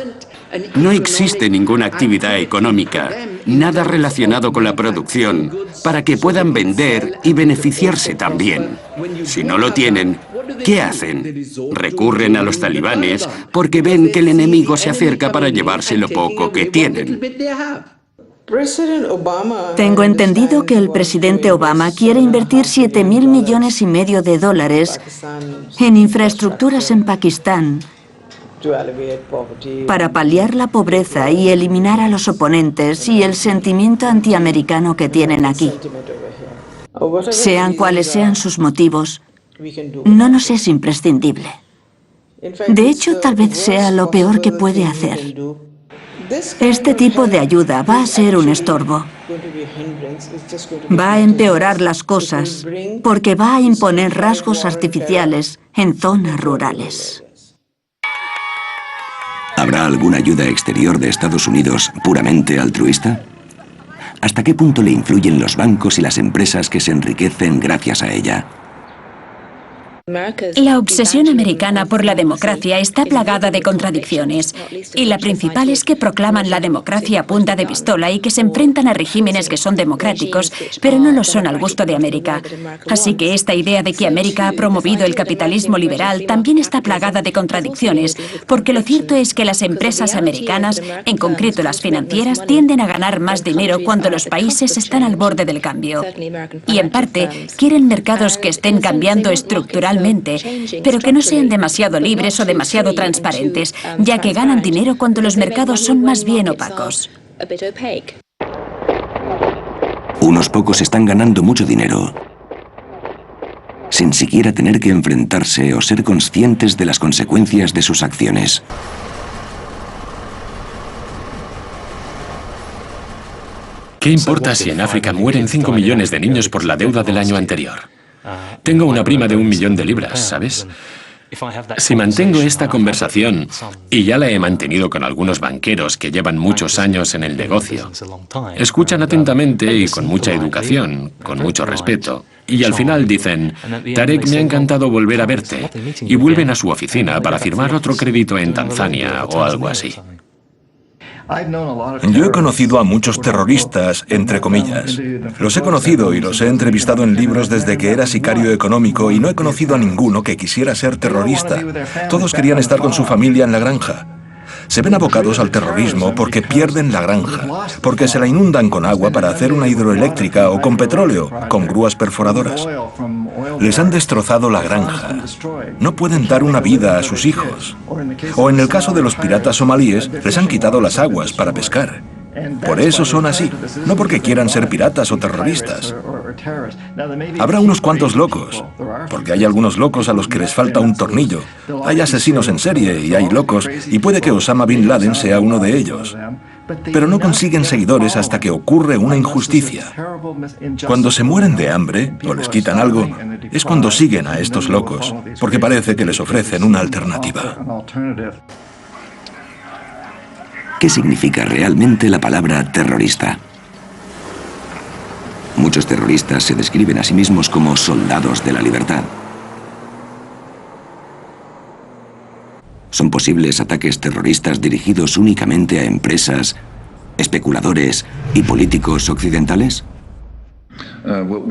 no existe ninguna actividad económica, nada relacionado con la producción, para que puedan vender y beneficiarse también. Si no lo tienen, ¿qué hacen? Recurren a los talibanes porque ven que el enemigo se acerca para llevarse lo poco que tienen. Tengo entendido que el presidente Obama quiere invertir 7.000 millones y medio de dólares en infraestructuras en Pakistán para paliar la pobreza y eliminar a los oponentes y el sentimiento antiamericano que tienen aquí. Sean cuales sean sus motivos, no nos es imprescindible. De hecho, tal vez sea lo peor que puede hacer. Este tipo de ayuda va a ser un estorbo. Va a empeorar las cosas porque va a imponer rasgos artificiales en zonas rurales. ¿Habrá alguna ayuda exterior de Estados Unidos puramente altruista? ¿Hasta qué punto le influyen los bancos y las empresas que se enriquecen gracias a ella? La obsesión americana por la democracia está plagada de contradicciones, y la principal es que proclaman la democracia a punta de pistola y que se enfrentan a regímenes que son democráticos, pero no lo son al gusto de América. Así que esta idea de que América ha promovido el capitalismo liberal también está plagada de contradicciones, porque lo cierto es que las empresas americanas, en concreto las financieras, tienden a ganar más dinero cuando los países están al borde del cambio. Y en parte, quieren mercados que estén cambiando estructuralmente, pero que no sean demasiado libres o demasiado transparentes, ya que ganan dinero cuando los mercados son más bien opacos. Unos pocos están ganando mucho dinero, sin siquiera tener que enfrentarse o ser conscientes de las consecuencias de sus acciones. ¿Qué importa si en África mueren 5 millones de niños por la deuda del año anterior? Tengo una prima de 1 millón de libras, ¿sabes? Si mantengo esta conversación, y ya la he mantenido con algunos banqueros que llevan muchos años en el negocio, escuchan atentamente y con mucha educación, con mucho respeto, y al final dicen, Tarek, me ha encantado volver a verte, y vuelven a su oficina para firmar otro crédito en Tanzania o algo así. Yo he conocido a muchos terroristas, entre comillas. Los he conocido y los he entrevistado en libros desde que era sicario económico y no he conocido a ninguno que quisiera ser terrorista. Todos querían estar con su familia en la granja. Se ven abocados al terrorismo porque pierden la granja, porque se la inundan con agua para hacer una hidroeléctrica o con petróleo, con grúas perforadoras. Les han destrozado la granja. No pueden dar una vida a sus hijos. O en el caso de los piratas somalíes, les han quitado las aguas para pescar. Por eso son así, no porque quieran ser piratas o terroristas. Habrá unos cuantos locos, porque hay algunos locos a los que les falta un tornillo. Hay asesinos en serie y hay locos, y puede que Osama Bin Laden sea uno de ellos. Pero no consiguen seguidores hasta que ocurre una injusticia. Cuando se mueren de hambre o les quitan algo, es cuando siguen a estos locos, porque parece que les ofrecen una alternativa. ¿Qué significa realmente la palabra terrorista? Muchos terroristas se describen a sí mismos como soldados de la libertad. ¿Son posibles ataques terroristas dirigidos únicamente a empresas, especuladores y políticos occidentales?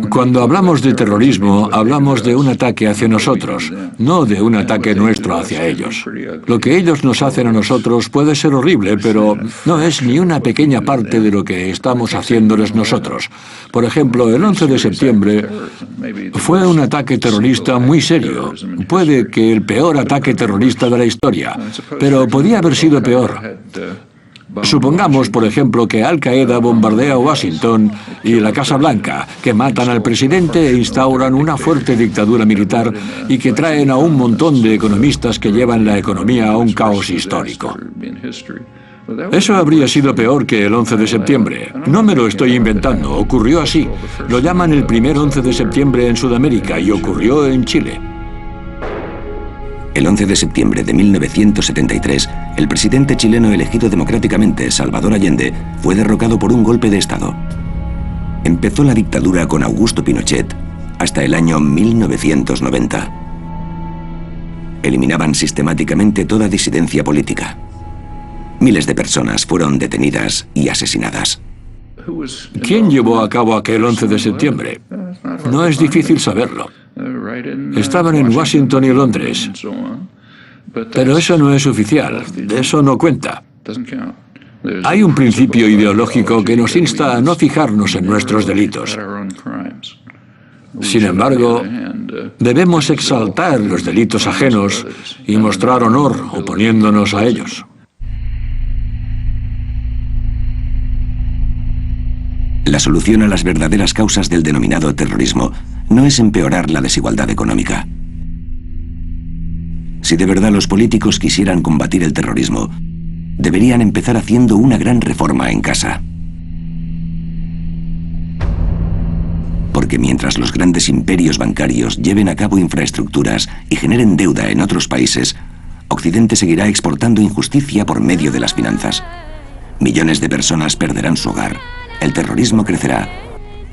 Cuando hablamos de terrorismo, hablamos de un ataque hacia nosotros, no de un ataque nuestro hacia ellos. Lo que ellos nos hacen a nosotros puede ser horrible, pero no es ni una pequeña parte de lo que estamos haciéndoles nosotros. Por ejemplo, el 11 de septiembre fue un ataque terrorista muy serio. Puede que el peor ataque terrorista de la historia, pero podía haber sido peor. Supongamos, por ejemplo, que Al-Qaeda bombardea Washington y la Casa Blanca, que matan al presidente e instauran una fuerte dictadura militar y que traen a un montón de economistas que llevan la economía a un caos histórico. Eso habría sido peor que el 11 de septiembre. No me lo estoy inventando, ocurrió así. Lo llaman el primer 11 de septiembre en Sudamérica y ocurrió en Chile. El 11 de septiembre de 1973, el presidente chileno elegido democráticamente, Salvador Allende, fue derrocado por un golpe de Estado. Empezó la dictadura con Augusto Pinochet hasta el año 1990. Eliminaban sistemáticamente toda disidencia política. Miles de personas fueron detenidas y asesinadas. ¿Quién llevó a cabo aquel 11 de septiembre? No es difícil saberlo. Estaban en Washington y Londres. Pero eso no es oficial, eso no cuenta. Hay un principio ideológico que nos insta a no fijarnos en nuestros delitos. Sin embargo, debemos exaltar los delitos ajenos y mostrar honor oponiéndonos a ellos. La solución a las verdaderas causas del denominado terrorismo no es empeorar la desigualdad económica. Si de verdad los políticos quisieran combatir el terrorismo, deberían empezar haciendo una gran reforma en casa. Porque mientras los grandes imperios bancarios lleven a cabo infraestructuras y generen deuda en otros países, Occidente seguirá exportando injusticia por medio de las finanzas. Millones de personas perderán su hogar, el terrorismo crecerá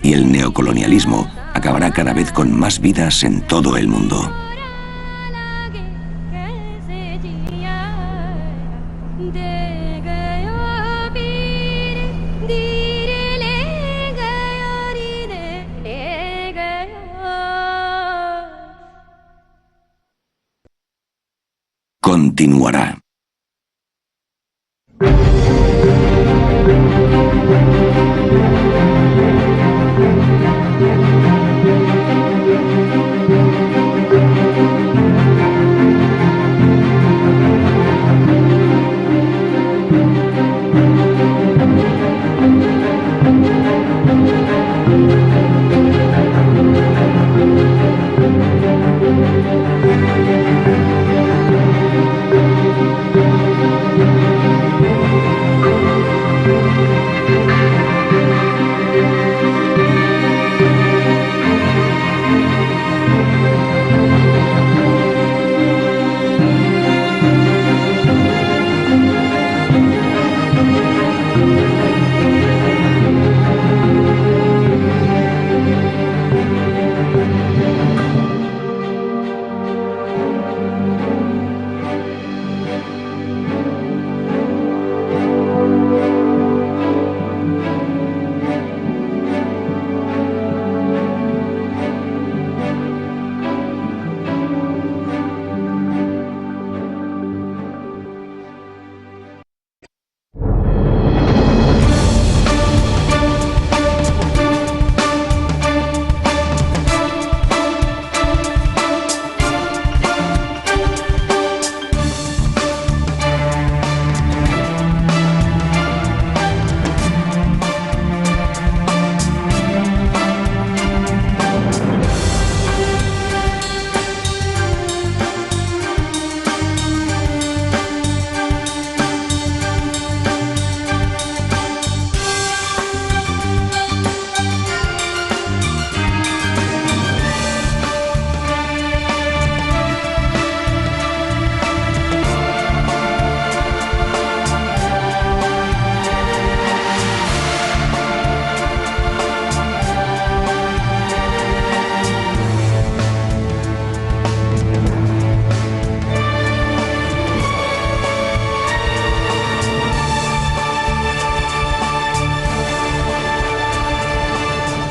y el neocolonialismo acabará cada vez con más vidas en todo el mundo. Continuará.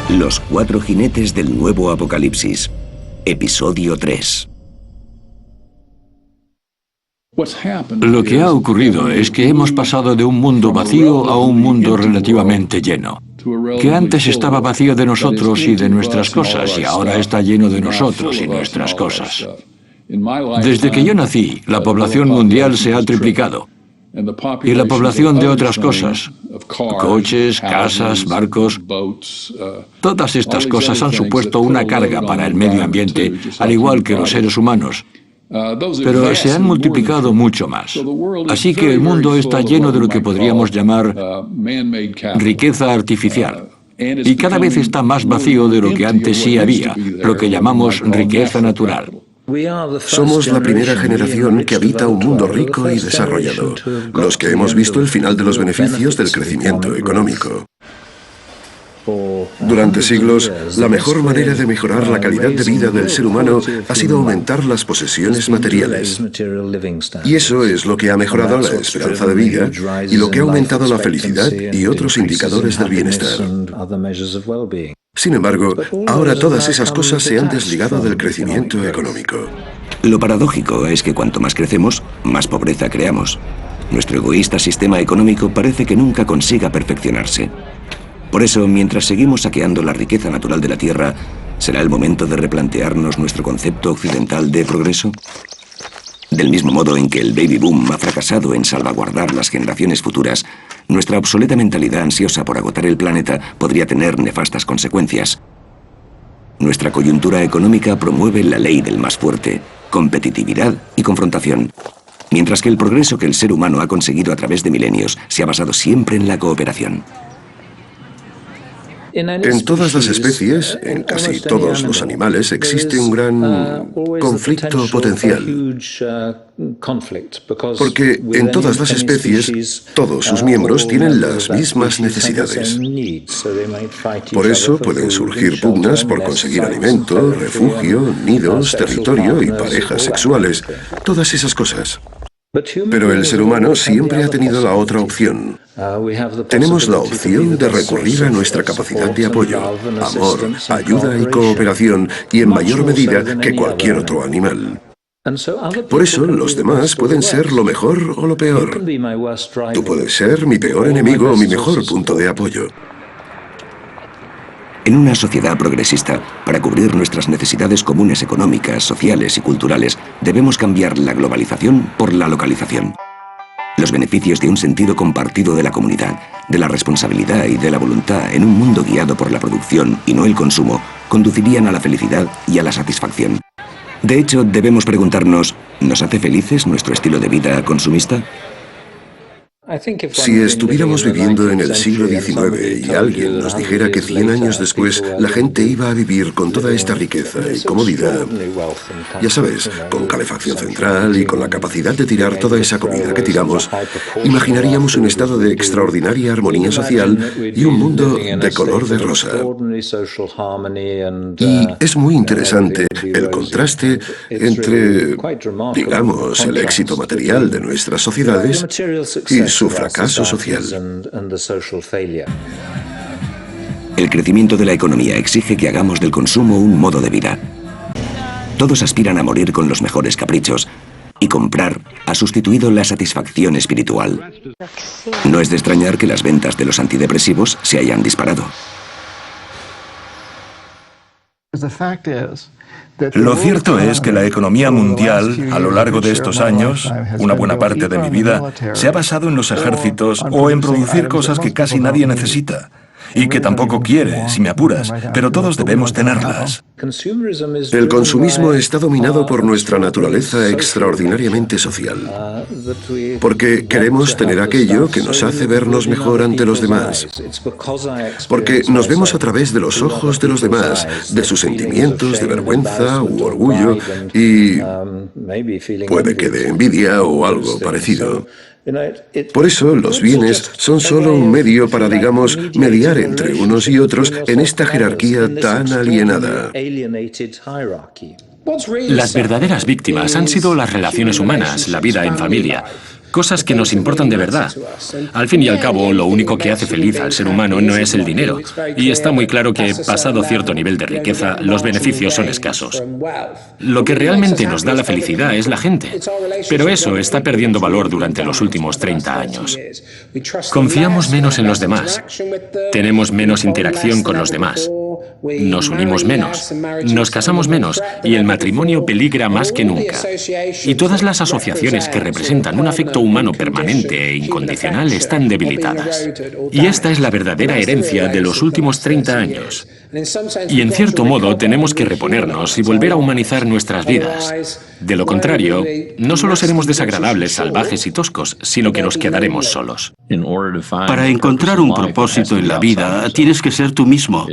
Los cuatro jinetes del nuevo apocalipsis. Episodio 3. Lo que ha ocurrido es que hemos pasado de un mundo vacío a un mundo relativamente lleno, que antes estaba vacío de nosotros y de nuestras cosas, y ahora está lleno de nosotros y nuestras cosas. Desde que yo nací, la población mundial se ha triplicado. Y la población de otras cosas, coches, casas, barcos, todas estas cosas han supuesto una carga para el medio ambiente, al igual que los seres humanos. Pero se han multiplicado mucho más. Así que el mundo está lleno de lo que podríamos llamar riqueza artificial. Y cada vez está más vacío de lo que antes sí había, lo que llamamos riqueza natural. Somos la primera generación que habita un mundo rico y desarrollado, los que hemos visto el final de los beneficios del crecimiento económico. Durante siglos, la mejor manera de mejorar la calidad de vida del ser humano ha sido aumentar las posesiones materiales. Y eso es lo que ha mejorado la esperanza de vida y lo que ha aumentado la felicidad y otros indicadores del bienestar. Sin embargo, ahora todas esas cosas se han desligado del crecimiento económico. Lo paradójico es que cuanto más crecemos, más pobreza creamos. Nuestro egoísta sistema económico parece que nunca consiga perfeccionarse. Por eso, mientras seguimos saqueando la riqueza natural de la Tierra, ¿será el momento de replantearnos nuestro concepto occidental de progreso? Del mismo modo en que el baby boom ha fracasado en salvaguardar las generaciones futuras, nuestra obsoleta mentalidad ansiosa por agotar el planeta podría tener nefastas consecuencias. Nuestra coyuntura económica promueve la ley del más fuerte, competitividad y confrontación, mientras que el progreso que el ser humano ha conseguido a través de milenios se ha basado siempre en la cooperación. En todas las especies, en casi todos los animales, existe un gran conflicto potencial. Porque en todas las especies, todos sus miembros tienen las mismas necesidades. Por eso pueden surgir pugnas por conseguir alimento, refugio, nidos, territorio y parejas sexuales. Todas esas cosas. Pero el ser humano siempre ha tenido la otra opción. Tenemos la opción de recurrir a nuestra capacidad de apoyo, amor, ayuda y cooperación, y en mayor medida que cualquier otro animal. Por eso, los demás pueden ser lo mejor o lo peor. Tú puedes ser mi peor enemigo o mi mejor punto de apoyo. En una sociedad progresista, para cubrir nuestras necesidades comunes económicas, sociales y culturales, debemos cambiar la globalización por la localización. Los beneficios de un sentido compartido de la comunidad, de la responsabilidad y de la voluntad en un mundo guiado por la producción y no el consumo, conducirían a la felicidad y a la satisfacción. De hecho, debemos preguntarnos, ¿nos hace felices nuestro estilo de vida consumista? Si estuviéramos viviendo en el siglo XIX y alguien nos dijera que 100 años después la gente iba a vivir con toda esta riqueza y comodidad, ya sabes, con calefacción central y con la capacidad de tirar toda esa comida que tiramos, imaginaríamos un estado de extraordinaria armonía social y un mundo de color de rosa. Y es muy interesante el contraste entre, digamos, el éxito material de nuestras sociedades y su fracaso social. El crecimiento de la economía exige que hagamos del consumo un modo de vida. Todos aspiran a morir con los mejores caprichos, y comprar ha sustituido la satisfacción espiritual. No es de extrañar que las ventas de los antidepresivos se hayan disparado. Lo cierto es que la economía mundial, a lo largo de estos años, una buena parte de mi vida, se ha basado en los ejércitos o en producir cosas que casi nadie necesita. Y que tampoco quiere, si me apuras, pero todos debemos tenerlas. El consumismo está dominado por nuestra naturaleza extraordinariamente social. Porque queremos tener aquello que nos hace vernos mejor ante los demás. Porque nos vemos a través de los ojos de los demás, de sus sentimientos de vergüenza u orgullo y puede que de envidia o algo parecido. Por eso los bienes son solo un medio para, digamos, mediar entre unos y otros en esta jerarquía tan alienada. Las verdaderas víctimas han sido las relaciones humanas, la vida en familia. Cosas que nos importan de verdad. Al fin y al cabo, lo único que hace feliz al ser humano no es el dinero. Y está muy claro que, pasado cierto nivel de riqueza, los beneficios son escasos. Lo que realmente nos da la felicidad es la gente. Pero eso está perdiendo valor durante los últimos 30 años. Confiamos menos en los demás. Tenemos menos interacción con los demás. Nos unimos menos, nos casamos menos y el matrimonio peligra más que nunca. Y todas las asociaciones que representan un afecto humano permanente e incondicional están debilitadas. Y esta es la verdadera herencia de los últimos 30 años. Y en cierto modo tenemos que reponernos y volver a humanizar nuestras vidas. De lo contrario, no solo seremos desagradables, salvajes y toscos, sino que nos quedaremos solos. Para encontrar un propósito en la vida, tienes que ser tú mismo.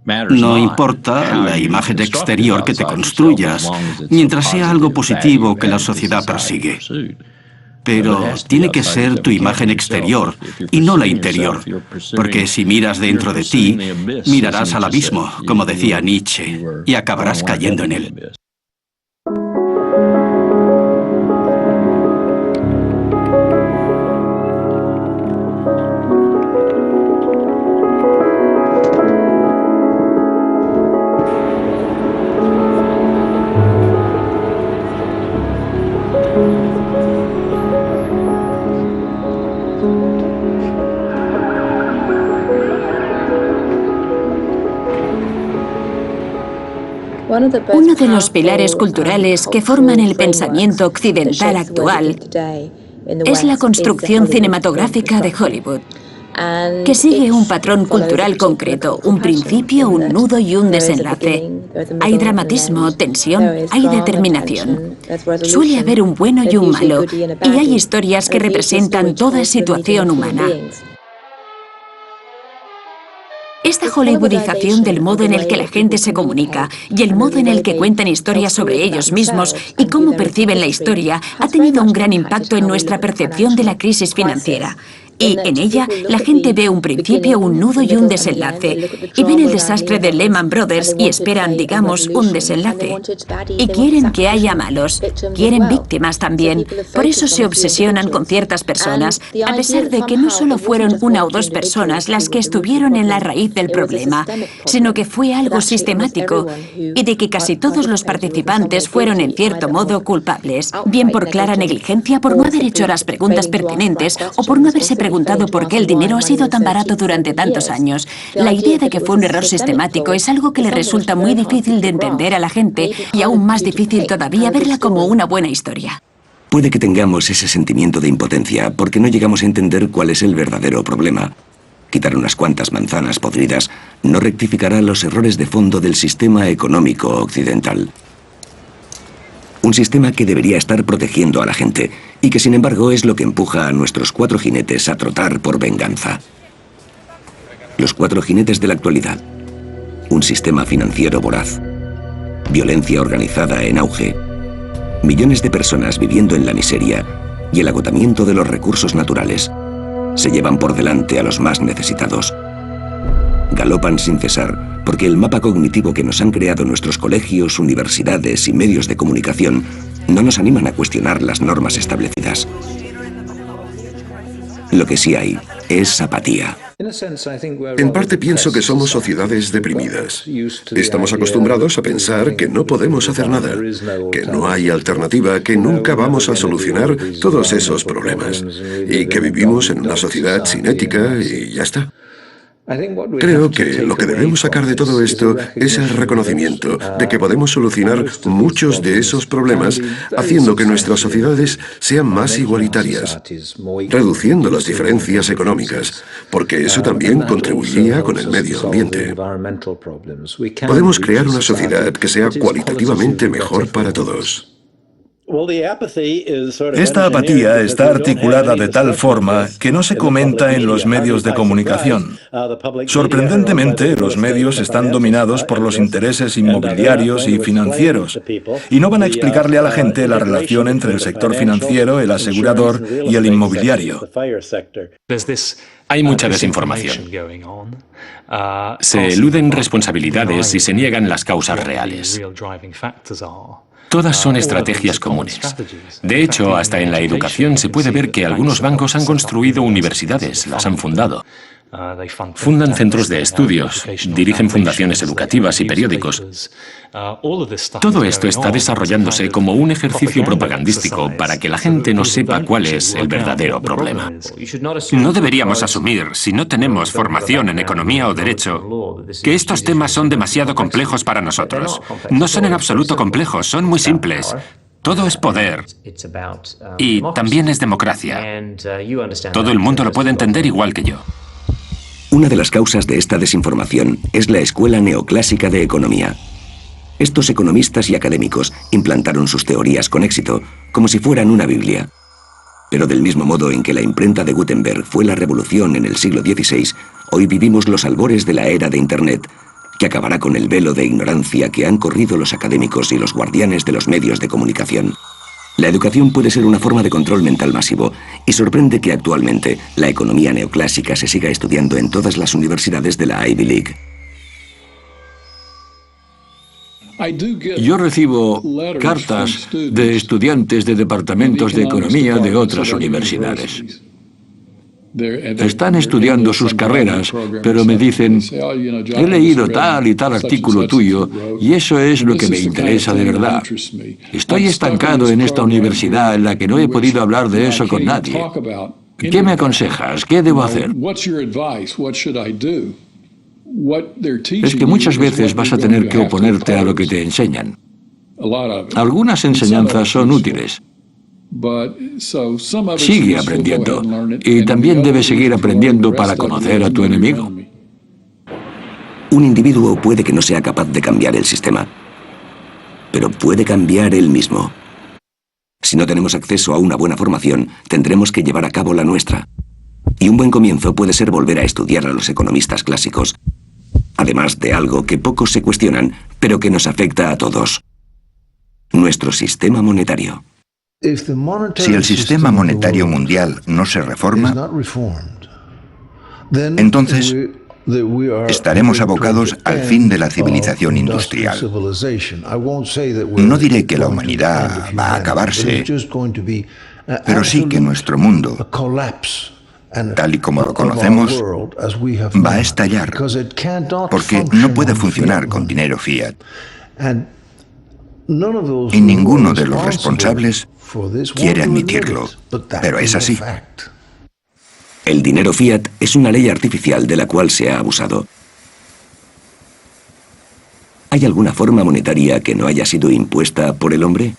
No importa la imagen exterior que te construyas, mientras sea algo positivo que la sociedad persigue. Pero tiene que ser tu imagen exterior y no la interior, porque si miras dentro de ti, mirarás al abismo, como decía Nietzsche, y acabarás cayendo en él. Uno de los pilares culturales que forman el pensamiento occidental actual es la construcción cinematográfica de Hollywood, que sigue un patrón cultural concreto, un principio, un nudo y un desenlace. Hay dramatismo, tensión, hay determinación. Suele haber un bueno y un malo, y hay historias que representan toda situación humana. Esta hollywoodización del modo en el que la gente se comunica y el modo en el que cuentan historias sobre ellos mismos y cómo perciben la historia ha tenido un gran impacto en nuestra percepción de la crisis financiera. Y en ella, la gente ve un principio, un nudo y un desenlace. Y ven el desastre de Lehman Brothers y esperan, digamos, un desenlace. Y quieren que haya malos. Quieren víctimas también. Por eso se obsesionan con ciertas personas, a pesar de que no solo fueron una o dos personas las que estuvieron en la raíz del problema, sino que fue algo sistemático y de que casi todos los participantes fueron en cierto modo culpables, bien por clara negligencia, por no haber hecho las preguntas pertinentes o por no haberse preguntado por qué el dinero ha sido tan barato durante tantos años. La idea de que fue un error sistemático es algo que le resulta muy difícil de entender a la gente y aún más difícil todavía verla como una buena historia. Puede que tengamos ese sentimiento de impotencia porque no llegamos a entender cuál es el verdadero problema. Quitar unas cuantas manzanas podridas no rectificará los errores de fondo del sistema económico occidental. Un sistema que debería estar protegiendo a la gente y que sin embargo es lo que empuja a nuestros 4 jinetes a trotar por venganza. Los 4 jinetes de la actualidad. Un sistema financiero voraz. Violencia organizada en auge. Millones de personas viviendo en la miseria y el agotamiento de los recursos naturales. Se llevan por delante a los más necesitados. Galopan sin cesar porque el mapa cognitivo que nos han creado nuestros colegios, universidades y medios de comunicación no nos animan a cuestionar las normas establecidas. Lo que sí hay es apatía. En parte pienso que somos sociedades deprimidas. Estamos acostumbrados a pensar que no podemos hacer nada, que no hay alternativa, que nunca vamos a solucionar todos esos problemas y que vivimos en una sociedad sin ética y ya está. Creo que lo que debemos sacar de todo esto es el reconocimiento de que podemos solucionar muchos de esos problemas haciendo que nuestras sociedades sean más igualitarias, reduciendo las diferencias económicas, porque eso también contribuiría con el medio ambiente. Podemos crear una sociedad que sea cualitativamente mejor para todos. Esta apatía está articulada de tal forma que no se comenta en los medios de comunicación. Sorprendentemente, los medios están dominados por los intereses inmobiliarios y financieros, y no van a explicarle a la gente la relación entre el sector financiero, el asegurador y el inmobiliario. Hay mucha desinformación. Se eluden responsabilidades y se niegan las causas reales. Todas son estrategias comunes. De hecho, hasta en la educación se puede ver que algunos bancos han construido universidades, las han fundado. Fundan centros de estudios, dirigen fundaciones educativas y periódicos. Todo esto está desarrollándose como un ejercicio propagandístico para que la gente no sepa cuál es el verdadero problema. No deberíamos asumir, si no tenemos formación en economía o derecho, que estos temas son demasiado complejos para nosotros. No son en absoluto complejos, son muy simples. Todo es poder y también es democracia. Todo el mundo lo puede entender igual que yo. Una de las causas de esta desinformación es la escuela neoclásica de economía. Estos economistas y académicos implantaron sus teorías con éxito, como si fueran una Biblia. Pero del mismo modo en que la imprenta de Gutenberg fue la revolución en el siglo XVI, hoy vivimos los albores de la era de Internet, que acabará con el velo de ignorancia que han corrido los académicos y los guardianes de los medios de comunicación. La educación puede ser una forma de control mental masivo, y sorprende que actualmente la economía neoclásica se siga estudiando en todas las universidades de la Ivy League. Yo recibo cartas de estudiantes de departamentos de economía de otras universidades. Están estudiando sus carreras, pero me dicen, he leído tal y tal artículo tuyo y eso es lo que me interesa de verdad. Estoy estancado en esta universidad en la que no he podido hablar de eso con nadie. ¿Qué me aconsejas? ¿Qué debo hacer? Es que muchas veces vas a tener que oponerte a lo que te enseñan. Algunas enseñanzas son útiles. Sigue aprendiendo. Y también debes seguir aprendiendo para conocer a tu enemigo. Un individuo puede que no sea capaz de cambiar el sistema, pero puede cambiar él mismo. Si no tenemos acceso a una buena formación, tendremos que llevar a cabo la nuestra. Y un buen comienzo puede ser volver a estudiar a los economistas clásicos, además de algo que pocos se cuestionan, pero que nos afecta a todos: nuestro sistema monetario. Si el sistema monetario mundial no se reforma, entonces estaremos abocados al fin de la civilización industrial. No diré que la humanidad va a acabarse, pero sí que nuestro mundo, tal y como lo conocemos, va a estallar, porque no puede funcionar con dinero fiat. Y ninguno de los responsables quiere admitirlo, pero es así. El dinero fiat es una ley artificial de la cual se ha abusado. ¿Hay alguna forma monetaria que no haya sido impuesta por el hombre?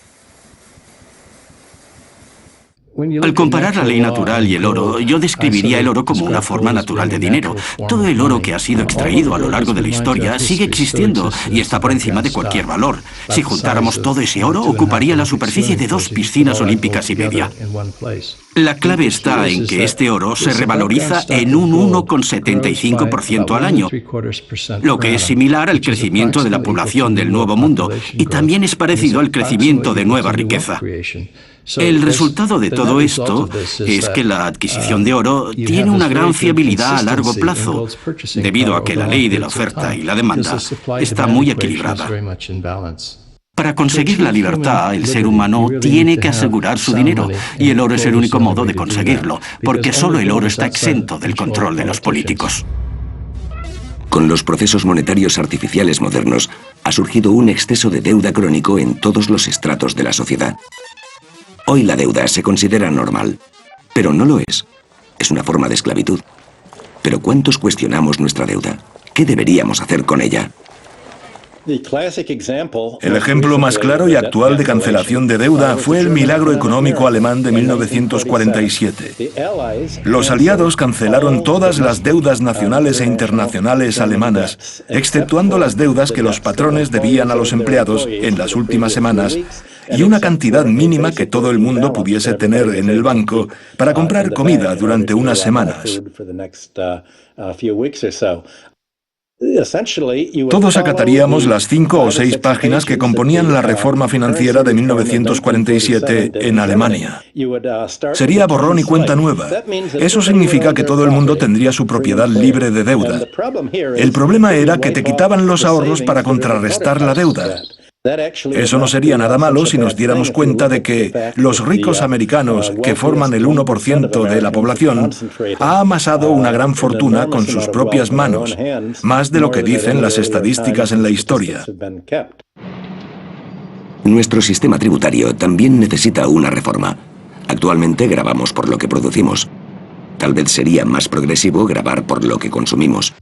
Al comparar la ley natural y el oro, yo describiría el oro como una forma natural de dinero. Todo el oro que ha sido extraído a lo largo de la historia sigue existiendo y está por encima de cualquier valor. Si juntáramos todo ese oro, ocuparía la superficie de 2 piscinas olímpicas y media. La clave está en que este oro se revaloriza en un 1,75% al año, lo que es similar al crecimiento de la población del Nuevo Mundo y también es parecido al crecimiento de nueva riqueza. El resultado de todo esto es que la adquisición de oro tiene una gran fiabilidad a largo plazo, debido a que la ley de la oferta y la demanda está muy equilibrada. Para conseguir la libertad, el ser humano tiene que asegurar su dinero, y el oro es el único modo de conseguirlo, porque solo el oro está exento del control de los políticos. Con los procesos monetarios artificiales modernos, ha surgido un exceso de deuda crónico en todos los estratos de la sociedad. Hoy la deuda se considera normal, pero no lo es. Es una forma de esclavitud. Pero ¿cuántos cuestionamos nuestra deuda? ¿Qué deberíamos hacer con ella? El ejemplo más claro y actual de cancelación de deuda fue el milagro económico alemán de 1947. Los aliados cancelaron todas las deudas nacionales e internacionales alemanas, exceptuando las deudas que los patrones debían a los empleados en las últimas semanas y una cantidad mínima que todo el mundo pudiese tener en el banco para comprar comida durante unas semanas. Todos acataríamos las 5 o 6 páginas que componían la reforma financiera de 1947 en Alemania. Sería borrón y cuenta nueva. Eso significa que todo el mundo tendría su propiedad libre de deuda. El problema era que te quitaban los ahorros para contrarrestar la deuda. Eso no sería nada malo si nos diéramos cuenta de que los ricos americanos, que forman el 1% de la población, ha amasado una gran fortuna con sus propias manos, más de lo que dicen las estadísticas en la historia. Nuestro sistema tributario también necesita una reforma. Actualmente grabamos por lo que producimos. Tal vez sería más progresivo grabar por lo que consumimos.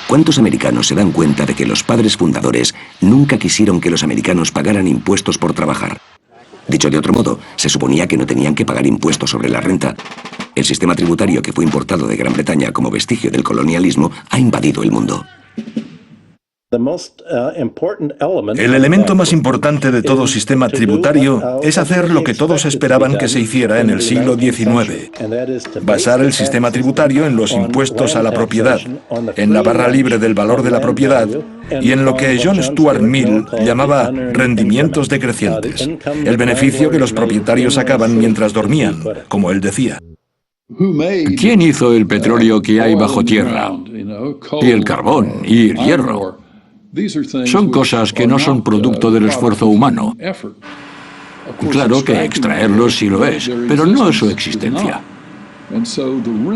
¿Cuántos americanos se dan cuenta de que los padres fundadores nunca quisieron que los americanos pagaran impuestos por trabajar? Dicho de otro modo, se suponía que no tenían que pagar impuestos sobre la renta. El sistema tributario que fue importado de Gran Bretaña como vestigio del colonialismo ha invadido el mundo. El elemento más importante de todo sistema tributario es hacer lo que todos esperaban que se hiciera en el siglo XIX. Basar el sistema tributario en los impuestos a la propiedad, en la barra libre del valor de la propiedad y en lo que John Stuart Mill llamaba rendimientos decrecientes, el beneficio que los propietarios sacaban mientras dormían, como él decía. ¿Quién hizo el petróleo que hay bajo tierra? Y el carbón, y el hierro. Son cosas que no son producto del esfuerzo humano. Claro que extraerlos sí lo es, pero no es su existencia.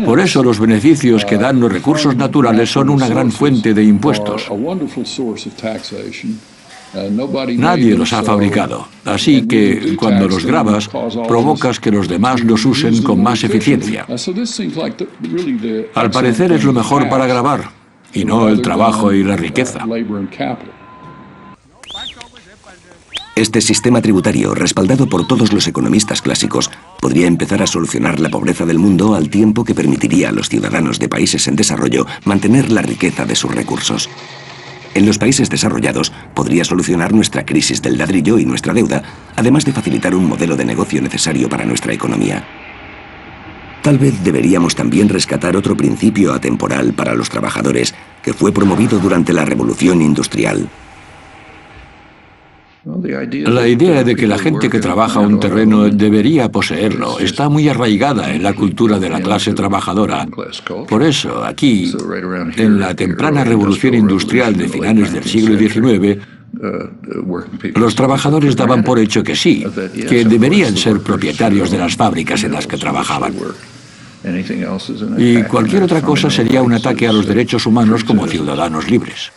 Por eso los beneficios que dan los recursos naturales son una gran fuente de impuestos. Nadie los ha fabricado, así que cuando los grabas, provocas que los demás los usen con más eficiencia. Al parecer es lo mejor para grabar, y no el trabajo y la riqueza. Este sistema tributario, respaldado por todos los economistas clásicos, podría empezar a solucionar la pobreza del mundo al tiempo que permitiría a los ciudadanos de países en desarrollo mantener la riqueza de sus recursos. En los países desarrollados podría solucionar nuestra crisis del ladrillo y nuestra deuda, además de facilitar un modelo de negocio necesario para nuestra economía. Tal vez deberíamos también rescatar otro principio atemporal para los trabajadores que fue promovido durante la Revolución Industrial. La idea de que la gente que trabaja un terreno debería poseerlo está muy arraigada en la cultura de la clase trabajadora. Por eso, aquí, en la temprana revolución industrial de finales del siglo XIX, los trabajadores daban por hecho que sí, que deberían ser propietarios de las fábricas en las que trabajaban. Y cualquier otra cosa sería un ataque a los derechos humanos como ciudadanos libres.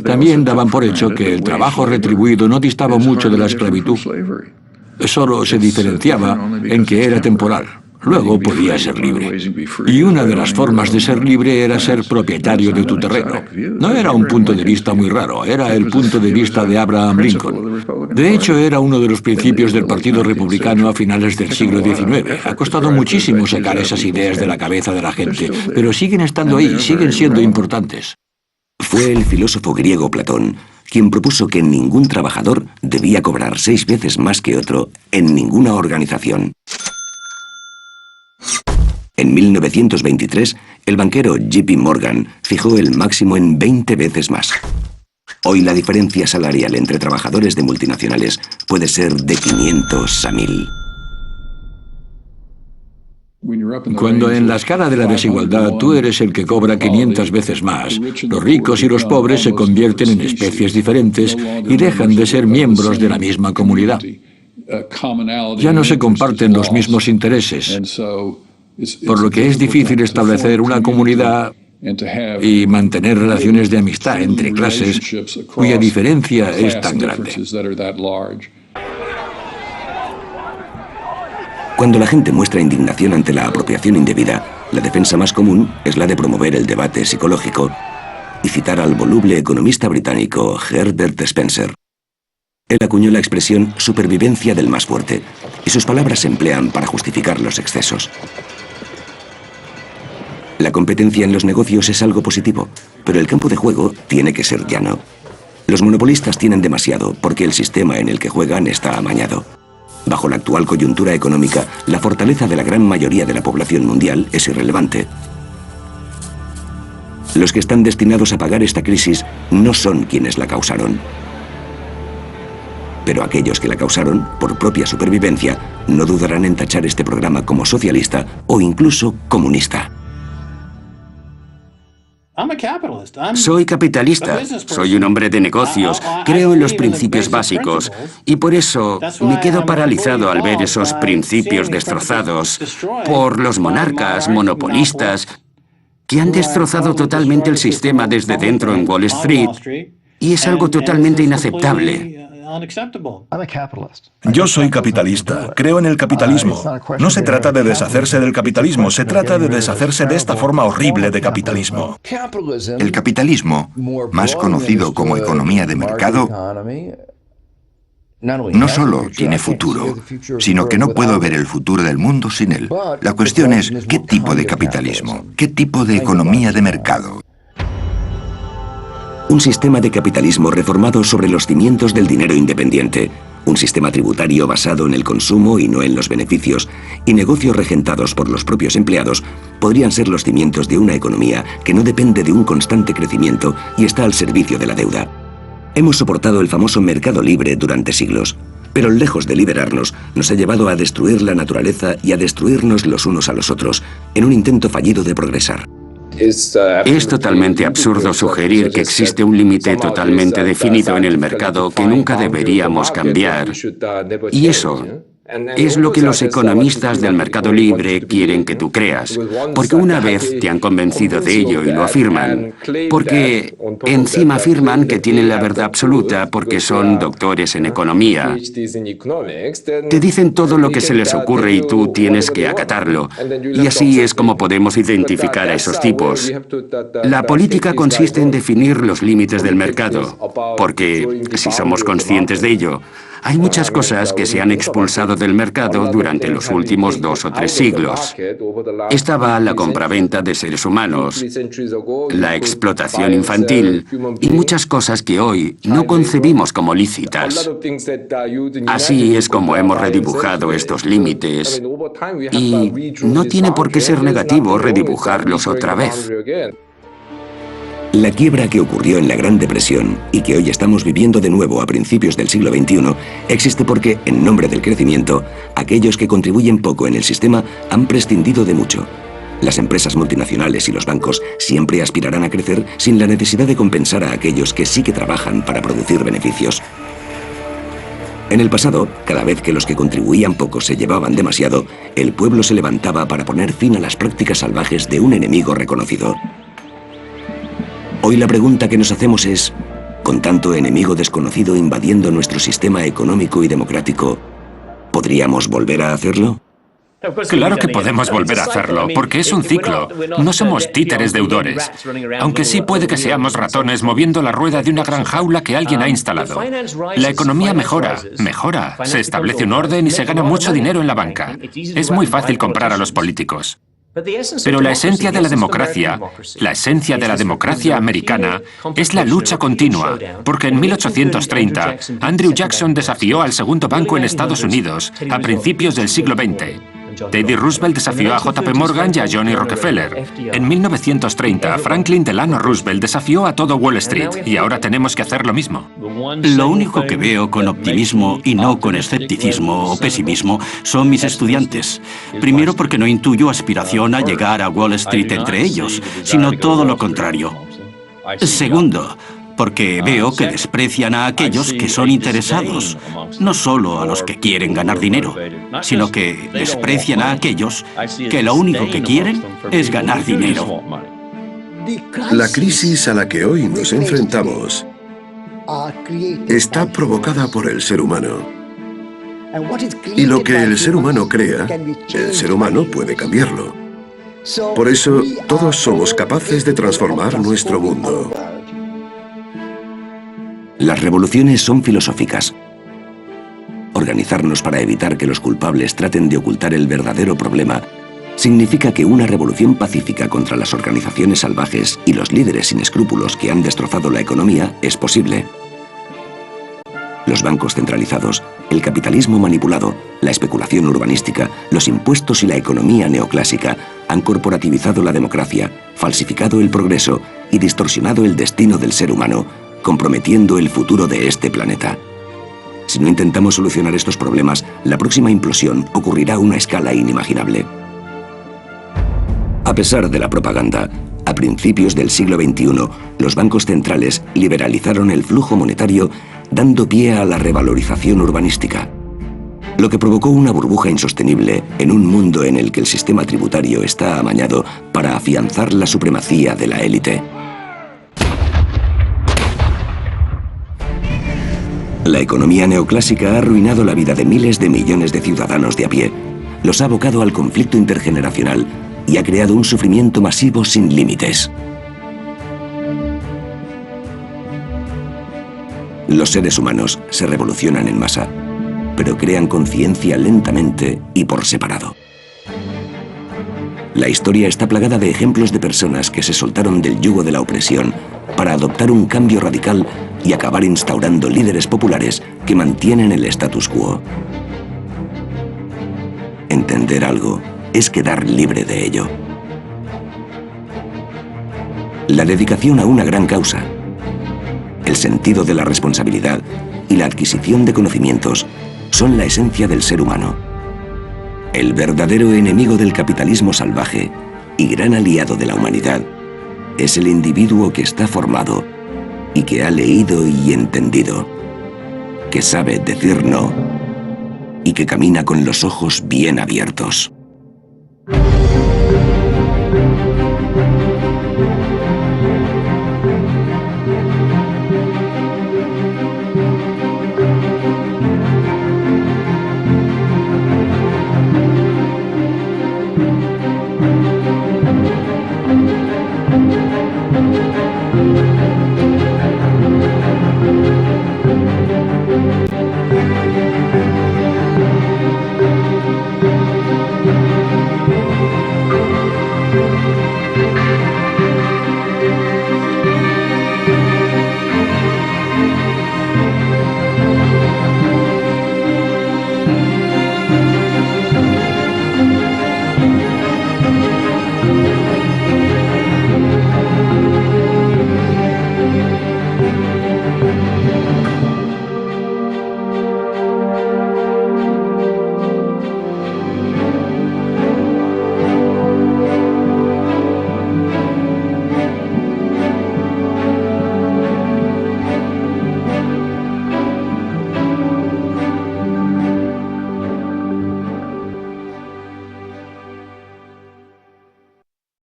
También daban por hecho que el trabajo retribuido no distaba mucho de la esclavitud. Solo se diferenciaba en que era temporal. Luego podía ser libre. Y una de las formas de ser libre era ser propietario de tu terreno. No era un punto de vista muy raro, era el punto de vista de Abraham Lincoln. De hecho, era uno de los principios del Partido Republicano a finales del siglo XIX. Ha costado muchísimo sacar esas ideas de la cabeza de la gente, pero siguen estando ahí, siguen siendo importantes. Fue el filósofo griego Platón quien propuso que ningún trabajador debía cobrar 6 veces más que otro en ninguna organización. En 1923, el banquero JP Morgan fijó el máximo en 20 veces más. Hoy la diferencia salarial entre trabajadores de multinacionales puede ser de 500 a 1000. Cuando en la escala de la desigualdad tú eres el que cobra 500 veces más, los ricos y los pobres se convierten en especies diferentes y dejan de ser miembros de la misma comunidad. Ya no se comparten los mismos intereses, por lo que es difícil establecer una comunidad y mantener relaciones de amistad entre clases cuya diferencia es tan grande. Cuando la gente muestra indignación ante la apropiación indebida, la defensa más común es la de promover el debate psicológico y citar al voluble economista británico Herbert Spencer. Él acuñó la expresión supervivencia del más fuerte, y sus palabras se emplean para justificar los excesos. La competencia en los negocios es algo positivo, pero el campo de juego tiene que ser llano. Los monopolistas tienen demasiado porque el sistema en el que juegan está amañado. Bajo la actual coyuntura económica, la fortaleza de la gran mayoría de la población mundial es irrelevante. Los que están destinados a pagar esta crisis no son quienes la causaron. Pero aquellos que la causaron, por propia supervivencia, no dudarán en tachar este programa como socialista o incluso comunista. Soy capitalista, soy un hombre de negocios, creo en los principios básicos y por eso me quedo paralizado al ver esos principios destrozados por los monarcas monopolistas que han destrozado totalmente el sistema desde dentro en Wall Street y es algo totalmente inaceptable. Yo soy capitalista, creo en el capitalismo. No se trata de deshacerse del capitalismo, se trata de deshacerse de esta forma horrible de capitalismo. El capitalismo, más conocido como economía de mercado, no solo tiene futuro, sino que no puedo ver el futuro del mundo sin él. La cuestión es, ¿qué tipo de capitalismo? ¿Qué tipo de economía de mercado? Un sistema de capitalismo reformado sobre los cimientos del dinero independiente, un sistema tributario basado en el consumo y no en los beneficios, y negocios regentados por los propios empleados, podrían ser los cimientos de una economía que no depende de un constante crecimiento y está al servicio de la deuda. Hemos soportado el famoso mercado libre durante siglos, pero lejos de liberarnos, nos ha llevado a destruir la naturaleza y a destruirnos los unos a los otros, en un intento fallido de progresar. Es totalmente absurdo sugerir que existe un límite totalmente definido en el mercado que nunca deberíamos cambiar. Y eso es lo que los economistas del mercado libre quieren que tú creas, porque una vez te han convencido de ello y lo afirman, porque encima afirman que tienen la verdad absoluta porque son doctores en economía. Te dicen todo lo que se les ocurre y tú tienes que acatarlo. Y así es como podemos identificar a esos tipos. La política consiste en definir los límites del mercado, porque si somos conscientes de ello, hay muchas cosas que se han expulsado del mercado durante los últimos 2 o 3 siglos. Estaba la compraventa de seres humanos, la explotación infantil y muchas cosas que hoy no concebimos como lícitas. Así es como hemos redibujado estos límites y no tiene por qué ser negativo redibujarlos otra vez. La quiebra que ocurrió en la Gran Depresión y que hoy estamos viviendo de nuevo a principios del siglo XXI existe porque, en nombre del crecimiento, aquellos que contribuyen poco en el sistema han prescindido de mucho. Las empresas multinacionales y los bancos siempre aspirarán a crecer sin la necesidad de compensar a aquellos que sí que trabajan para producir beneficios. En el pasado, cada vez que los que contribuían poco se llevaban demasiado, el pueblo se levantaba para poner fin a las prácticas salvajes de un enemigo reconocido. Hoy la pregunta que nos hacemos es, con tanto enemigo desconocido invadiendo nuestro sistema económico y democrático, ¿podríamos volver a hacerlo? Claro que podemos volver a hacerlo, porque es un ciclo. No somos títeres deudores. Aunque sí puede que seamos ratones moviendo la rueda de una gran jaula que alguien ha instalado. La economía mejora, se establece un orden y se gana mucho dinero en la banca. Es muy fácil comprar a los políticos. Pero la esencia de la democracia americana, es la lucha continua, porque en 1830 Andrew Jackson desafió al segundo banco en Estados Unidos, a principios del siglo XX. Teddy Roosevelt desafió a J.P. Morgan y a Johnny Rockefeller. En 1930, Franklin Delano Roosevelt desafió a todo Wall Street, y ahora tenemos que hacer lo mismo. Lo único que veo con optimismo y no con escepticismo o pesimismo son mis estudiantes. Primero, porque no intuyo aspiración a llegar a Wall Street entre ellos, sino todo lo contrario. Segundo, porque veo que desprecian a aquellos que son interesados, no solo a los que quieren ganar dinero, sino que desprecian a aquellos que lo único que quieren es ganar dinero. La crisis a la que hoy nos enfrentamos está provocada por el ser humano. Y lo que el ser humano crea, el ser humano puede cambiarlo. Por eso, todos somos capaces de transformar nuestro mundo. Las revoluciones son filosóficas. Organizarnos para evitar que los culpables traten de ocultar el verdadero problema significa que una revolución pacífica contra las organizaciones salvajes y los líderes sin escrúpulos que han destrozado la economía es posible. Los bancos centralizados, el capitalismo manipulado, la especulación urbanística, los impuestos y la economía neoclásica han corporativizado la democracia, falsificado el progreso y distorsionado el destino del ser humano, comprometiendo el futuro de este planeta. Si no intentamos solucionar estos problemas, la próxima implosión ocurrirá a una escala inimaginable. A pesar de la propaganda, a principios del siglo XXI, los bancos centrales liberalizaron el flujo monetario, dando pie a la revalorización urbanística, lo que provocó una burbuja insostenible en un mundo en el que el sistema tributario está amañado para afianzar la supremacía de la élite. La economía neoclásica ha arruinado la vida de miles de millones de ciudadanos de a pie, los ha abocado al conflicto intergeneracional y ha creado un sufrimiento masivo sin límites. Los seres humanos se revolucionan en masa, pero crean conciencia lentamente y por separado. La historia está plagada de ejemplos de personas que se soltaron del yugo de la opresión para adoptar un cambio radical y acabar instaurando líderes populares que mantienen el status quo. Entender algo es quedar libre de ello. La dedicación a una gran causa, el sentido de la responsabilidad y la adquisición de conocimientos son la esencia del ser humano. El verdadero enemigo del capitalismo salvaje y gran aliado de la humanidad es el individuo que está formado y que ha leído y entendido, que sabe decir no y que camina con los ojos bien abiertos.